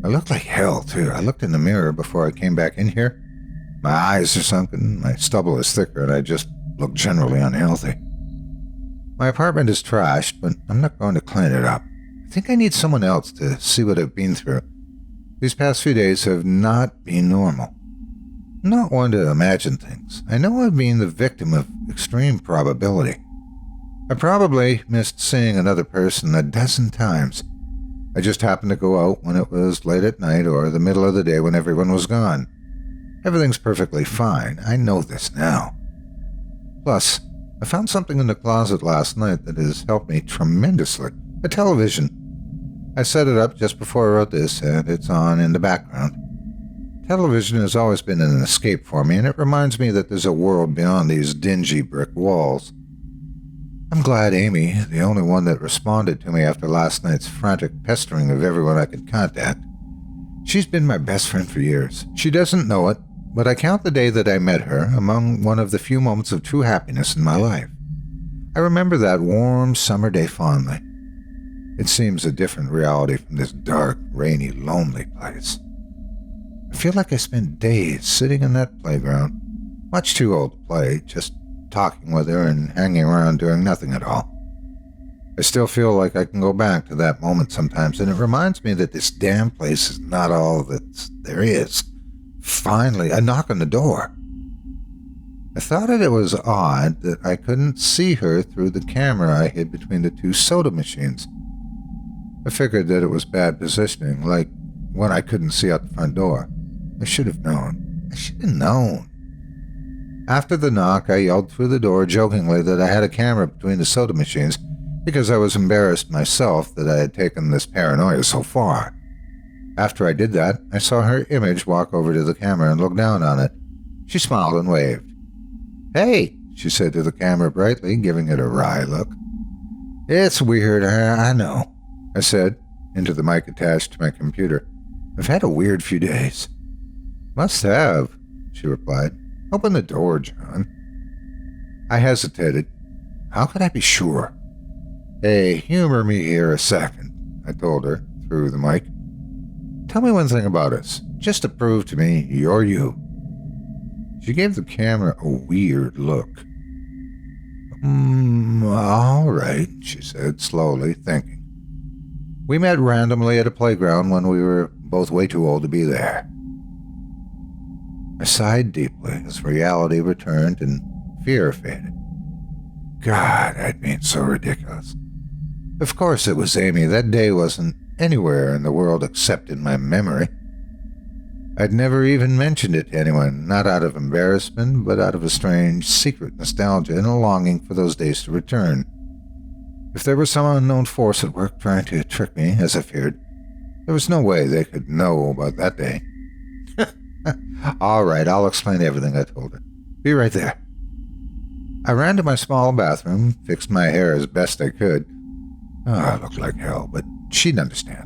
I look like hell, too. I looked in the mirror before I came back in here. My eyes are sunken, my stubble is thicker, and I just look generally unhealthy. My apartment is trashed, but I'm not going to clean it up. I think I need someone else to see what I've been through. These past few days have not been normal. I'm not one to imagine things. I know I've been the victim of extreme probability. I probably missed seeing another person a dozen times. I just happened to go out when it was late at night or the middle of the day when everyone was gone. Everything's perfectly fine. I know this now. Plus, I found something in the closet last night that has helped me tremendously. A television. I set it up just before I wrote this, and it's on in the background. Television has always been an escape for me, and it reminds me that there's a world beyond these dingy brick walls. I'm glad Amy, the only one that responded to me after last night's frantic pestering of everyone I could contact. She's been my best friend for years. She doesn't know it, but I count the day that I met her among one of the few moments of true happiness in my life. I remember that warm summer day fondly. It seems a different reality from this dark, rainy, lonely place. I feel like I spent days sitting in that playground, much too old to play, just talking with her and hanging around doing nothing at all. I still feel like I can go back to that moment sometimes, and it reminds me that this damn place is not all that there is. Finally, a knock on the door. I thought it was odd that I couldn't see her through the camera I hid between the two soda machines. I figured that it was bad positioning, like when I couldn't see out the front door. I should have known. After the knock, I yelled through the door jokingly that I had a camera between the soda machines because I was embarrassed myself that I had taken this paranoia so far. After I did that, I saw her image walk over to the camera and look down on it. She smiled and waved. "Hey," she said to the camera brightly, giving it a wry look. "It's weird, I know," I said, into the mic attached to my computer. "I've had a weird few days." "Must have," she replied. "Open the door, John." I hesitated. How could I be sure? "Hey, humor me here a second," I told her through the mic. "Tell me one thing about us, just to prove to me you're you." She gave the camera a weird look. All right," she said, slowly, thinking. "We met randomly at a playground when we were both way too old to be there." I sighed deeply as reality returned and fear faded. God, I'd been so ridiculous. Of course it was Amy. That day wasn't anywhere in the world except in my memory. I'd never even mentioned it to anyone, not out of embarrassment, but out of a strange, secret nostalgia and a longing for those days to return. If there was some unknown force at work trying to trick me, as I feared, there was no way they could know about that day. "All right, I'll explain everything," I told her. "Be right there." I ran to my small bathroom, fixed my hair as best I could. I looked like hell, but she'd understand.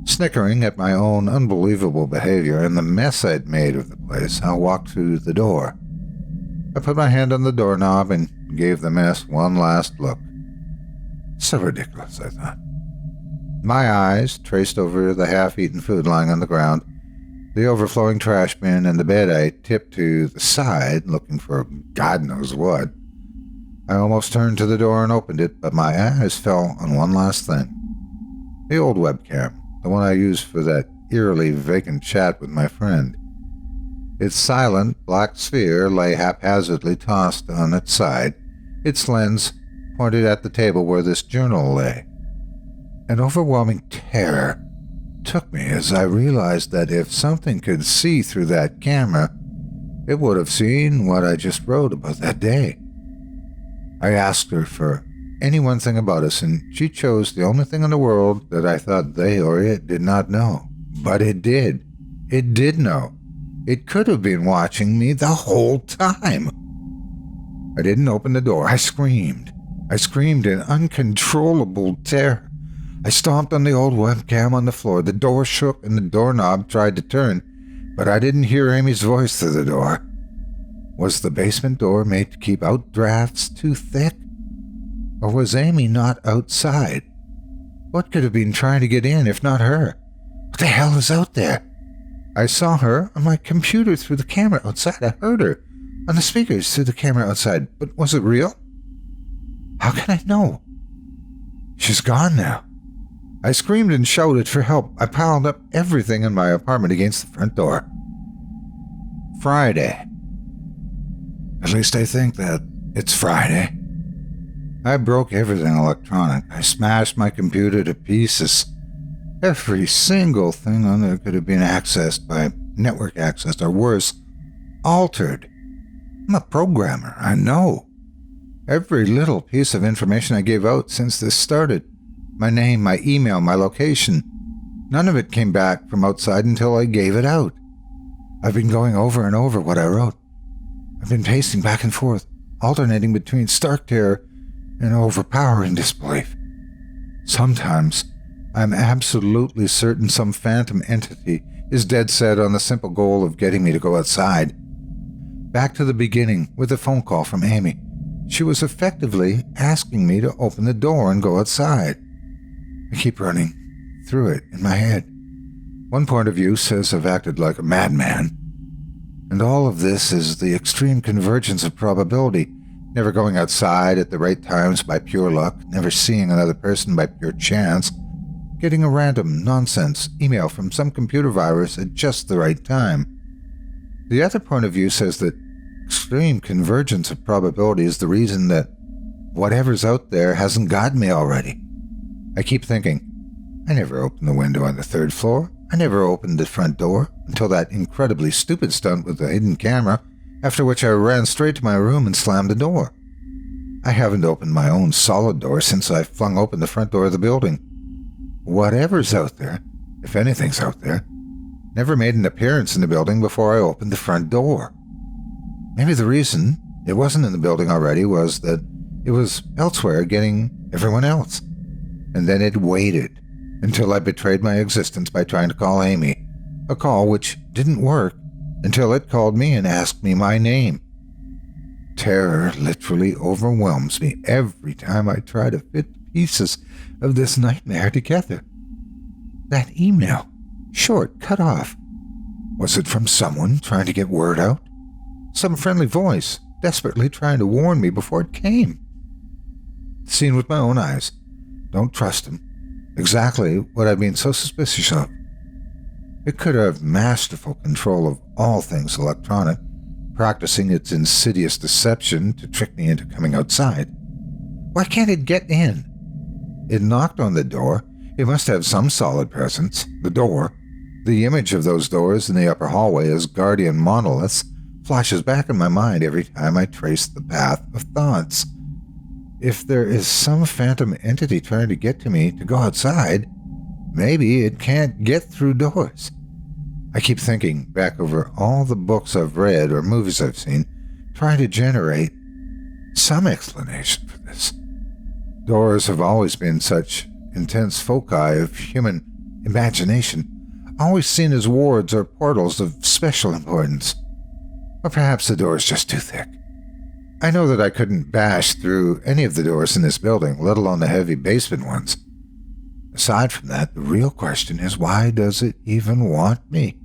Snickering at my own unbelievable behavior and the mess I'd made of the place, I walked through the door. I put my hand on the doorknob and gave the mess one last look. So ridiculous, I thought. My eyes traced over the half-eaten food lying on the ground, the overflowing trash bin, and the bed I tipped to the side, looking for God knows what. I almost turned to the door and opened it, but my eyes fell on one last thing. The old webcam, the one I used for that eerily vacant chat with my friend. Its silent black sphere lay haphazardly tossed on its side, its lens pointed at the table where this journal lay. An overwhelming terror took me as I realized that if something could see through that camera, it would have seen what I just wrote about that day. I asked her for any one thing about us, and she chose the only thing in the world that I thought they or it did not know. But it did. It did know. It could have been watching me the whole time. I didn't open the door. I screamed. I screamed in uncontrollable terror. I stomped on the old webcam on the floor. The door shook and the doorknob tried to turn, but I didn't hear Amy's voice through the door. Was the basement door made to keep out drafts too thick? Or was Amy not outside? What could have been trying to get in if not her? What the hell is out there? I saw her on my computer through the camera outside. I heard her on the speakers through the camera outside. But was it real? How can I know? She's gone now. I screamed and shouted for help. I piled up everything in my apartment against the front door. Friday. At least I think that it's Friday. I broke everything electronic. I smashed my computer to pieces. Every single thing on there could have been accessed by network access, or worse, altered. I'm a programmer, I know. Every little piece of information I gave out since this started, my name, my email, my location, none of it came back from outside until I gave it out. I've been going over and over what I wrote. I've been pacing back and forth, alternating between stark terror and overpowering disbelief. Sometimes, I'm absolutely certain some phantom entity is dead set on the simple goal of getting me to go outside. Back to the beginning with a phone call from Amy. She was effectively asking me to open the door and go outside. I keep running through it in my head. One point of view says I've acted like a madman. And all of this is the extreme convergence of probability, never going outside at the right times by pure luck, never seeing another person by pure chance, getting a random nonsense email from some computer virus at just the right time. The other point of view says that extreme convergence of probability is the reason that whatever's out there hasn't got me already. I keep thinking, I never opened the window on the third floor. I never opened the front door until that incredibly stupid stunt with the hidden camera, after which I ran straight to my room and slammed the door. I haven't opened my own solid door since I flung open the front door of the building. Whatever's out there, if anything's out there, never made an appearance in the building before I opened the front door. Maybe the reason it wasn't in the building already was that it was elsewhere getting everyone else. And then it waited until I betrayed my existence by trying to call Amy, a call which didn't work until it called me and asked me my name. Terror literally overwhelms me every time I try to fit the pieces of this nightmare together. That email, short, cut off. Was it from someone trying to get word out? Some friendly voice desperately trying to warn me before it came? Seen with my own eyes. Don't trust him. Exactly what I've been so suspicious of. It could have masterful control of all things electronic, practicing its insidious deception to trick me into coming outside. Why can't it get in? It knocked on the door. It must have some solid presence. The door. The image of those doors in the upper hallway as guardian monoliths flashes back in my mind every time I trace the path of thoughts. If there is some phantom entity trying to get to me to go outside, maybe it can't get through doors. I keep thinking back over all the books I've read or movies I've seen, trying to generate some explanation for this. Doors have always been such intense foci of human imagination, always seen as wards or portals of special importance. Or perhaps the door is just too thick. I know that I couldn't bash through any of the doors in this building, let alone the heavy basement ones. Aside from that, the real question is, why does it even want me?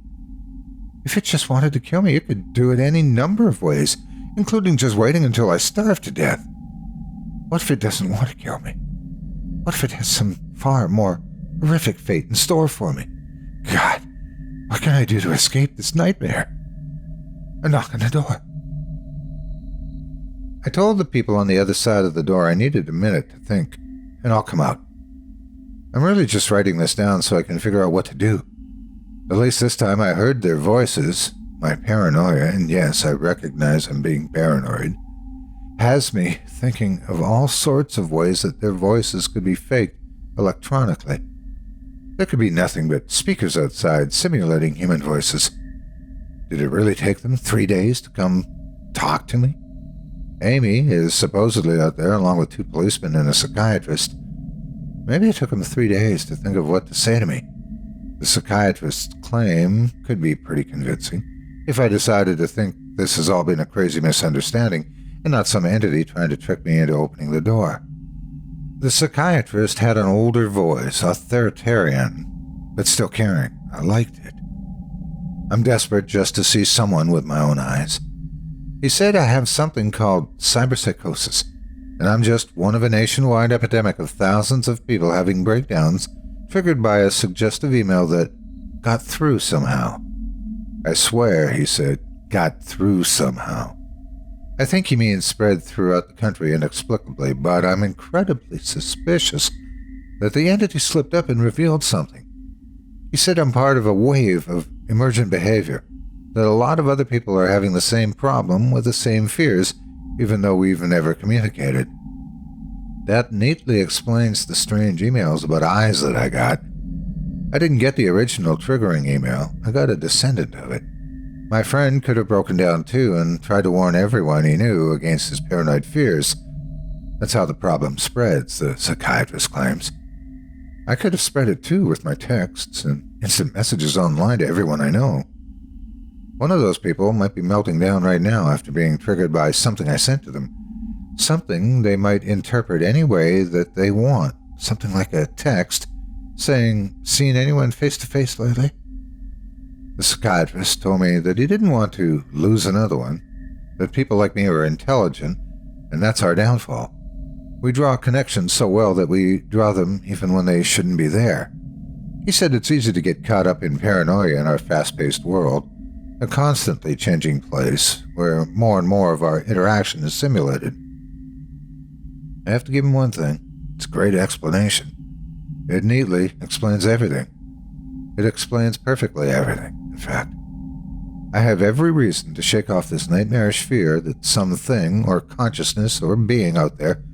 If it just wanted to kill me, it could do it any number of ways, including just waiting until I starve to death. What if it doesn't want to kill me? What if it has some far more horrific fate in store for me? God, what can I do to escape this nightmare? A knock on the door. I told the people on the other side of the door I needed a minute to think, and I'll come out. I'm really just writing this down so I can figure out what to do. At least this time I heard their voices, my paranoia, and yes, I recognize I'm being paranoid. has me thinking of all sorts of ways that their voices could be faked electronically. There could be nothing but speakers outside simulating human voices. Did it really take them 3 days to come talk to me? Amy is supposedly out there along with 2 policemen and a psychiatrist. Maybe it took them 3 days to think of what to say to me. The psychiatrist's claim could be pretty convincing if I decided to think this has all been a crazy misunderstanding and not some entity trying to trick me into opening the door. The psychiatrist had an older voice, authoritarian, but still caring. I liked it. I'm desperate just to see someone with my own eyes. He said I have something called cyberpsychosis, and I'm just one of a nationwide epidemic of thousands of people having breakdowns triggered by a suggestive email that got through somehow. I swear, he said, got through somehow. I think he means spread throughout the country inexplicably, but I'm incredibly suspicious that the entity slipped up and revealed something. He said I'm part of a wave of emergent behavior, that a lot of other people are having the same problem with the same fears, even though we've never communicated. That neatly explains the strange emails about eyes that I got. I didn't get the original triggering email. I got a descendant of it. My friend could have broken down too and tried to warn everyone he knew against his paranoid fears. That's how the problem spreads, the psychiatrist claims. I could have spread it too with my texts and instant messages online to everyone I know. One of those people might be melting down right now after being triggered by something I sent to them. Something they might interpret any way that they want. Something like a text saying, "Seen anyone face-to-face lately?" The psychiatrist told me that he didn't want to lose another one, that people like me are intelligent, and that's our downfall. We draw connections so well that we draw them even when they shouldn't be there. He said it's easy to get caught up in paranoia in our fast-paced world, a constantly changing place where more and more of our interaction is simulated. I have to give him one thing. It's a great explanation. It neatly explains everything. It explains perfectly everything, in fact. I have every reason to shake off this nightmarish fear that something or consciousness or being out there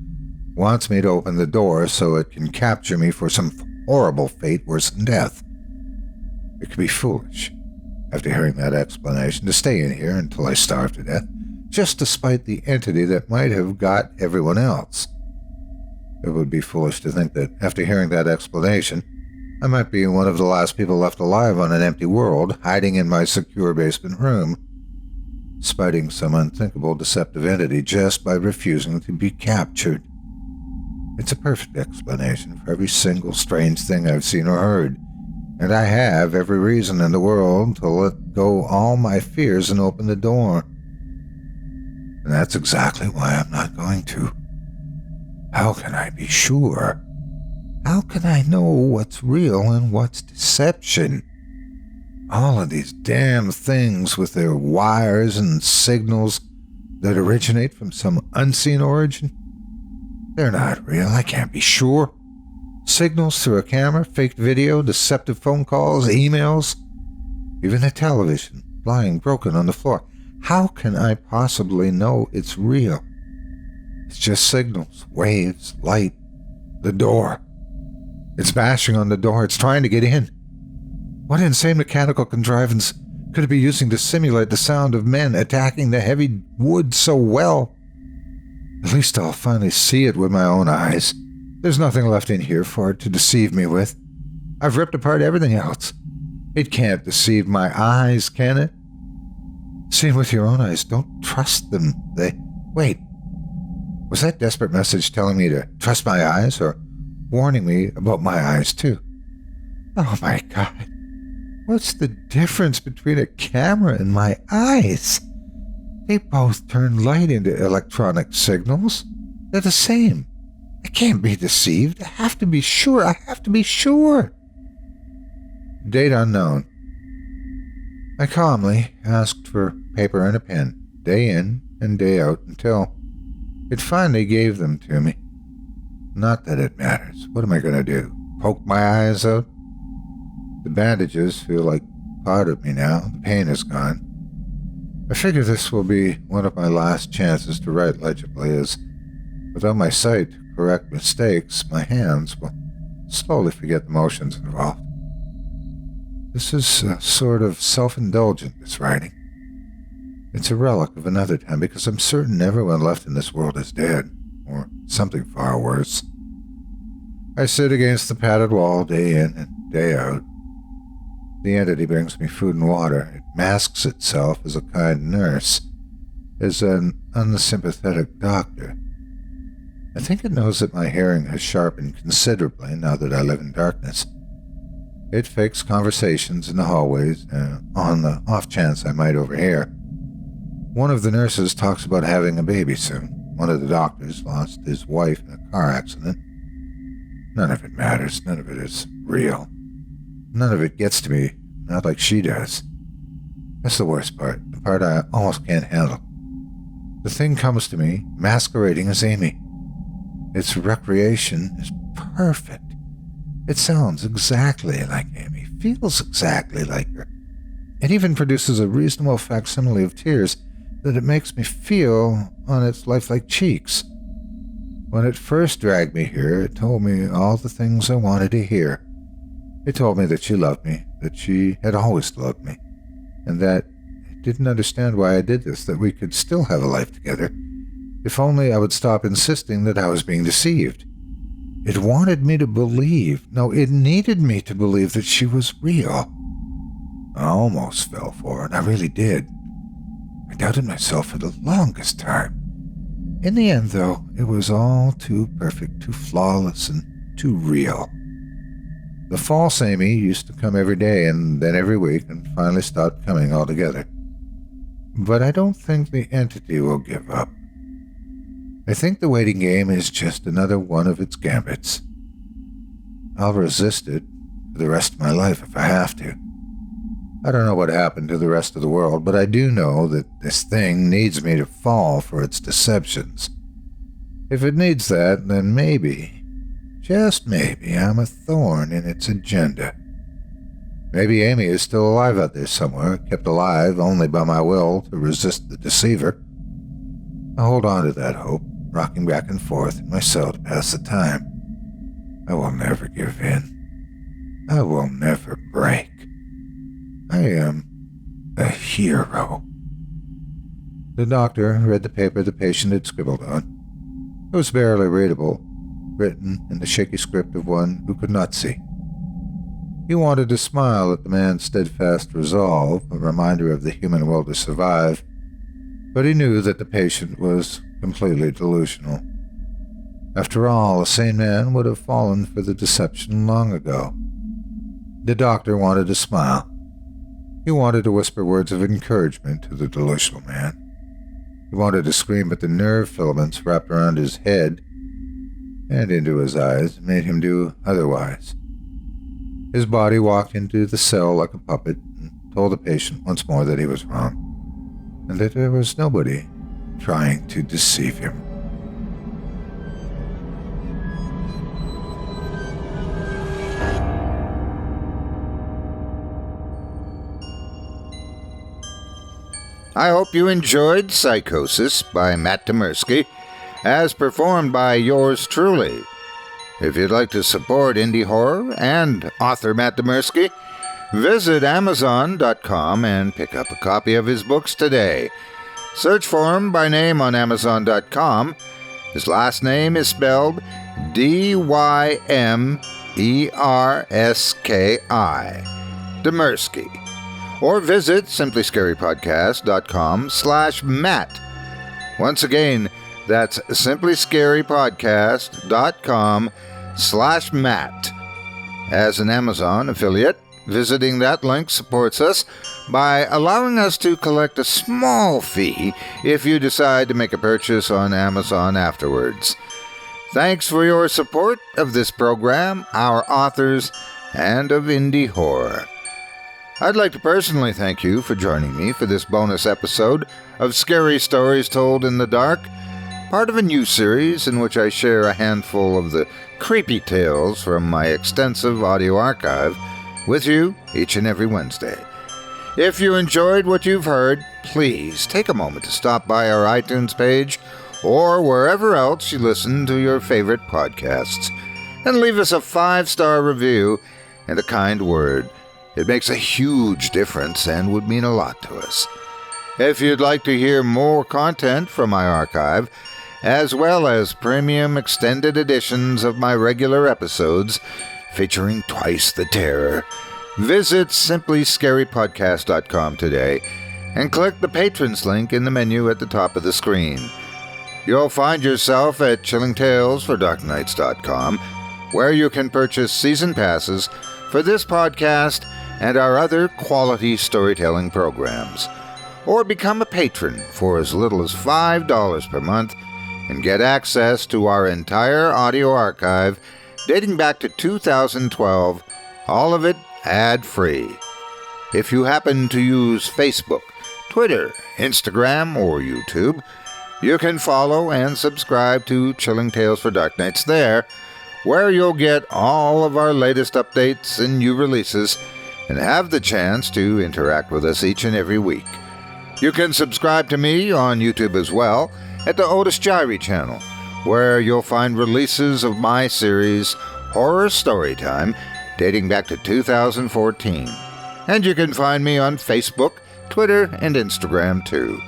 wants me to open the door so it can capture me for some horrible fate worse than death. It could be foolish, after hearing that explanation, to stay in here until I starve to death, just to spite the entity that might have got everyone else. It would be foolish to think that after hearing that explanation, I might be one of the last people left alive on an empty world, hiding in my secure basement room, spiting some unthinkable deceptive entity just by refusing to be captured. It's a perfect explanation for every single strange thing I've seen or heard, and I have every reason in the world to let go all my fears and open the door. And that's exactly why I'm not going to. How can I be sure? How can I know what's real and what's deception? All of these damn things with their wires and signals that originate from some unseen origin? They're not real, I can't be sure. Signals through a camera, faked video, deceptive phone calls, emails, even a television lying broken on the floor. How can I possibly know it's real? It's just signals, waves, light, the door. It's bashing on the door, it's trying to get in. What insane mechanical contrivance could it be using to simulate the sound of men attacking the heavy wood so well? At least I'll finally see it with my own eyes. There's nothing left in here for it to deceive me with. I've ripped apart everything else. It can't deceive my eyes, can it? Seen with your own eyes, don't trust them. Wait. Was that desperate message telling me to trust my eyes, or warning me about my eyes too? Oh my God. What's the difference between a camera and my eyes? They both turn light into electronic signals. They're the same. I can't be deceived. I have to be sure. Date unknown. I calmly asked for paper and a pen, day in and day out, until it finally gave them to me. Not that it matters. What am I going to do? Poke my eyes out? The bandages feel like part of me now. The pain is gone. I figure this will be one of my last chances to write legibly, as without my sight to correct mistakes, my hands will slowly forget the motions involved. This is sort of self-indulgent, this writing. It's a relic of another time, because I'm certain everyone left in this world is dead, or something far worse. I sit against the padded wall day in and day out. The entity brings me food and water. It masks itself as a kind nurse, as an unsympathetic doctor. I think it knows that my hearing has sharpened considerably now that I live in darkness. It fakes conversations in the hallways, on the off chance I might overhear. One of the nurses talks about having a baby soon. One of the doctors lost his wife in a car accident. None of it matters. None of it is real. None of it gets to me, not like she does. That's the worst part, the part I almost can't handle. The thing comes to me, masquerading as Amy. Its recreation is perfect. It sounds exactly like Amy, feels exactly like her. It even produces a reasonable facsimile of tears that it makes me feel on its lifelike cheeks. When it first dragged me here, it told me all the things I wanted to hear. It told me that she loved me, that she had always loved me, and that it didn't understand why I did this, that we could still have a life together, if only I would stop insisting that I was being deceived. It wanted me to believe, no, it needed me to believe that she was real. I almost fell for it, I really did. I doubted myself for the longest time. In the end, though, it was all too perfect, too flawless, and too real. The false Amy used to come every day and then every week, and finally stopped coming altogether. But I don't think the entity will give up. I think the waiting game is just another one of its gambits. I'll resist it for the rest of my life if I have to. I don't know what happened to the rest of the world, but I do know that this thing needs me to fall for its deceptions. If it needs that, then maybe, just maybe, I'm a thorn in its agenda. Maybe Amy is still alive out there somewhere, kept alive only by my will to resist the deceiver. I hold on to that hope, rocking back and forth in my cell to pass the time. I will never give in. I will never break. I am a hero. The doctor read the paper the patient had scribbled on. It was barely readable, written in the shaky script of one who could not see. He wanted to smile at the man's steadfast resolve, a reminder of the human will to survive, but he knew that the patient was completely delusional. After all, a sane man would have fallen for the deception long ago. The doctor wanted to smile. He wanted to whisper words of encouragement to the delusional man. He wanted to scream at the nerve filaments wrapped around his head and into his eyes and made him do otherwise. His body walked into the cell like a puppet and told the patient once more that he was wrong, and that there was nobody trying to deceive him. I hope you enjoyed Psychosis by Matt Dymerski, as performed by yours truly. If you'd like to support indie horror and author Matt Dymerski, visit Amazon.com and pick up a copy of his books today. Search for him by name on Amazon.com. His last name is spelled Dymerski, Dymerski. Or visit simplyscarypodcast.com/Matt. Once again, that's simplyscarypodcast.com/Matt. As an Amazon affiliate, visiting that link supports us by allowing us to collect a small fee if you decide to make a purchase on Amazon afterwards. Thanks for your support of this program, our authors, and of indie horror. I'd like to personally thank you for joining me for this bonus episode of Scary Stories Told in the Dark, part of a new series in which I share a handful of the creepy tales from my extensive audio archive with you each and every Wednesday. If you enjoyed what you've heard, please take a moment to stop by our iTunes page or wherever else you listen to your favorite podcasts and leave us a 5-star review and a kind word. It makes a huge difference and would mean a lot to us. If you'd like to hear more content from my archive, as well as premium extended editions of my regular episodes featuring twice the terror, visit simplyscarypodcast.com today and click the Patrons link in the menu at the top of the screen. You'll find yourself at chillingtalesfordarknights.com, where you can purchase season passes for this podcast and our other quality storytelling programs, or become a patron for as little as $5 per month and get access to our entire audio archive dating back to 2012, all of it ad-free. If you happen to use Facebook, Twitter, Instagram, or YouTube, you can follow and subscribe to Chilling Tales for Dark Nights there, where you'll get all of our latest updates and new releases and have the chance to interact with us each and every week. You can subscribe to me on YouTube as well at the Otis Jiry channel, where you'll find releases of my series, Horror Storytime, dating back to 2014. And you can find me on Facebook, Twitter, and Instagram too.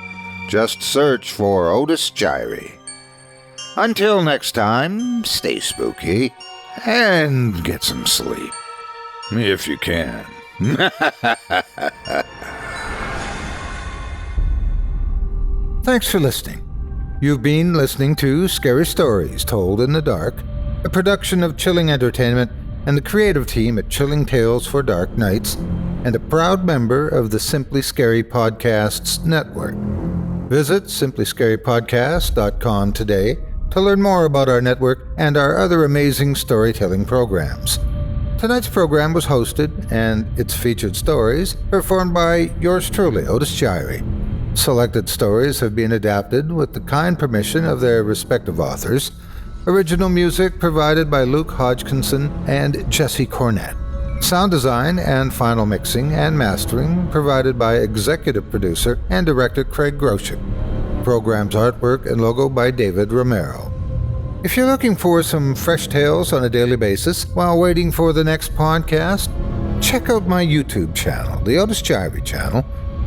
Just search for Otis Jiry. Until next time, stay spooky and get some sleep. If you can. Thanks for listening. You've been listening to Scary Stories Told in the Dark, a production of Chilling Entertainment and the creative team at Chilling Tales for Dark Nights, and a proud member of the Simply Scary Podcasts network. Visit simplyscarypodcast.com today to learn more about our network and our other amazing storytelling programs. Tonight's program was hosted, and its featured stories performed by yours truly, Otis Jiry. Selected stories have been adapted with the kind permission of their respective authors. Original music provided by Luke Hodgkinson and Jesse Cornett. Sound design and final mixing and mastering provided by executive producer and director Craig Groshek. Program's artwork and logo by David Romero. If you're looking for some fresh tales on a daily basis while waiting for the next podcast, check out my YouTube channel, the Otis Jiry channel,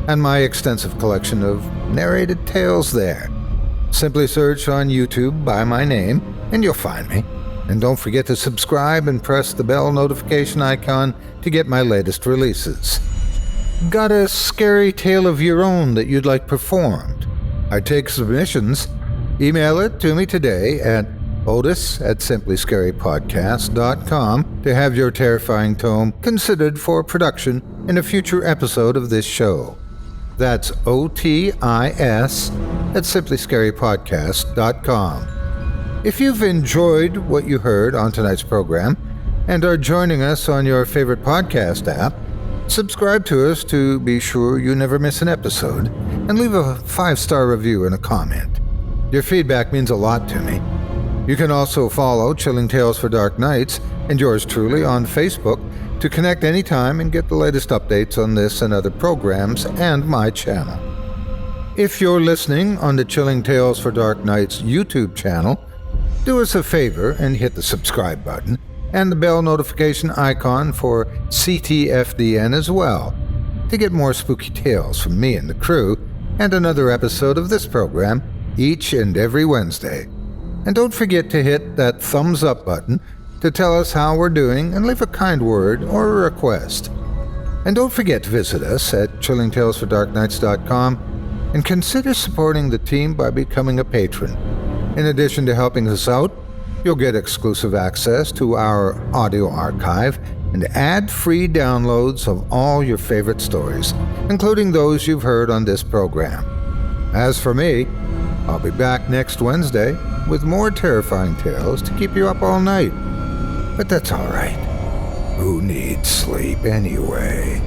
and my extensive collection of narrated tales there. Simply search on YouTube by my name and you'll find me. And don't forget to subscribe and press the bell notification icon to get my latest releases. Got a scary tale of your own that you'd like performed? I take submissions. Email it to me today at otis@simplyscarypodcast.com to have your terrifying tome considered for production in a future episode of this show. That's otis@simplyscarypodcast.com. If you've enjoyed what you heard on tonight's program and are joining us on your favorite podcast app, subscribe to us to be sure you never miss an episode, and leave a 5-star review and a comment. Your feedback means a lot to me. You can also follow Chilling Tales for Dark Nights and yours truly on Facebook to connect anytime and get the latest updates on this and other programs and my channel. If you're listening on the Chilling Tales for Dark Nights YouTube channel, do us a favor and hit the subscribe button and the bell notification icon for ctfdn as well to get more spooky tales from me and the crew and another episode of this program each and every Wednesday. And don't forget to hit that thumbs up button to tell us how we're doing and leave a kind word or a request. And don't forget to visit us at chillingtalesfordarknights.com and consider supporting the team by becoming a patron. In addition to helping us out, you'll get exclusive access to our audio archive and ad-free downloads of all your favorite stories, including those you've heard on this program. As for me, I'll be back next Wednesday with more terrifying tales to keep you up all night. But that's all right. Who needs sleep anyway?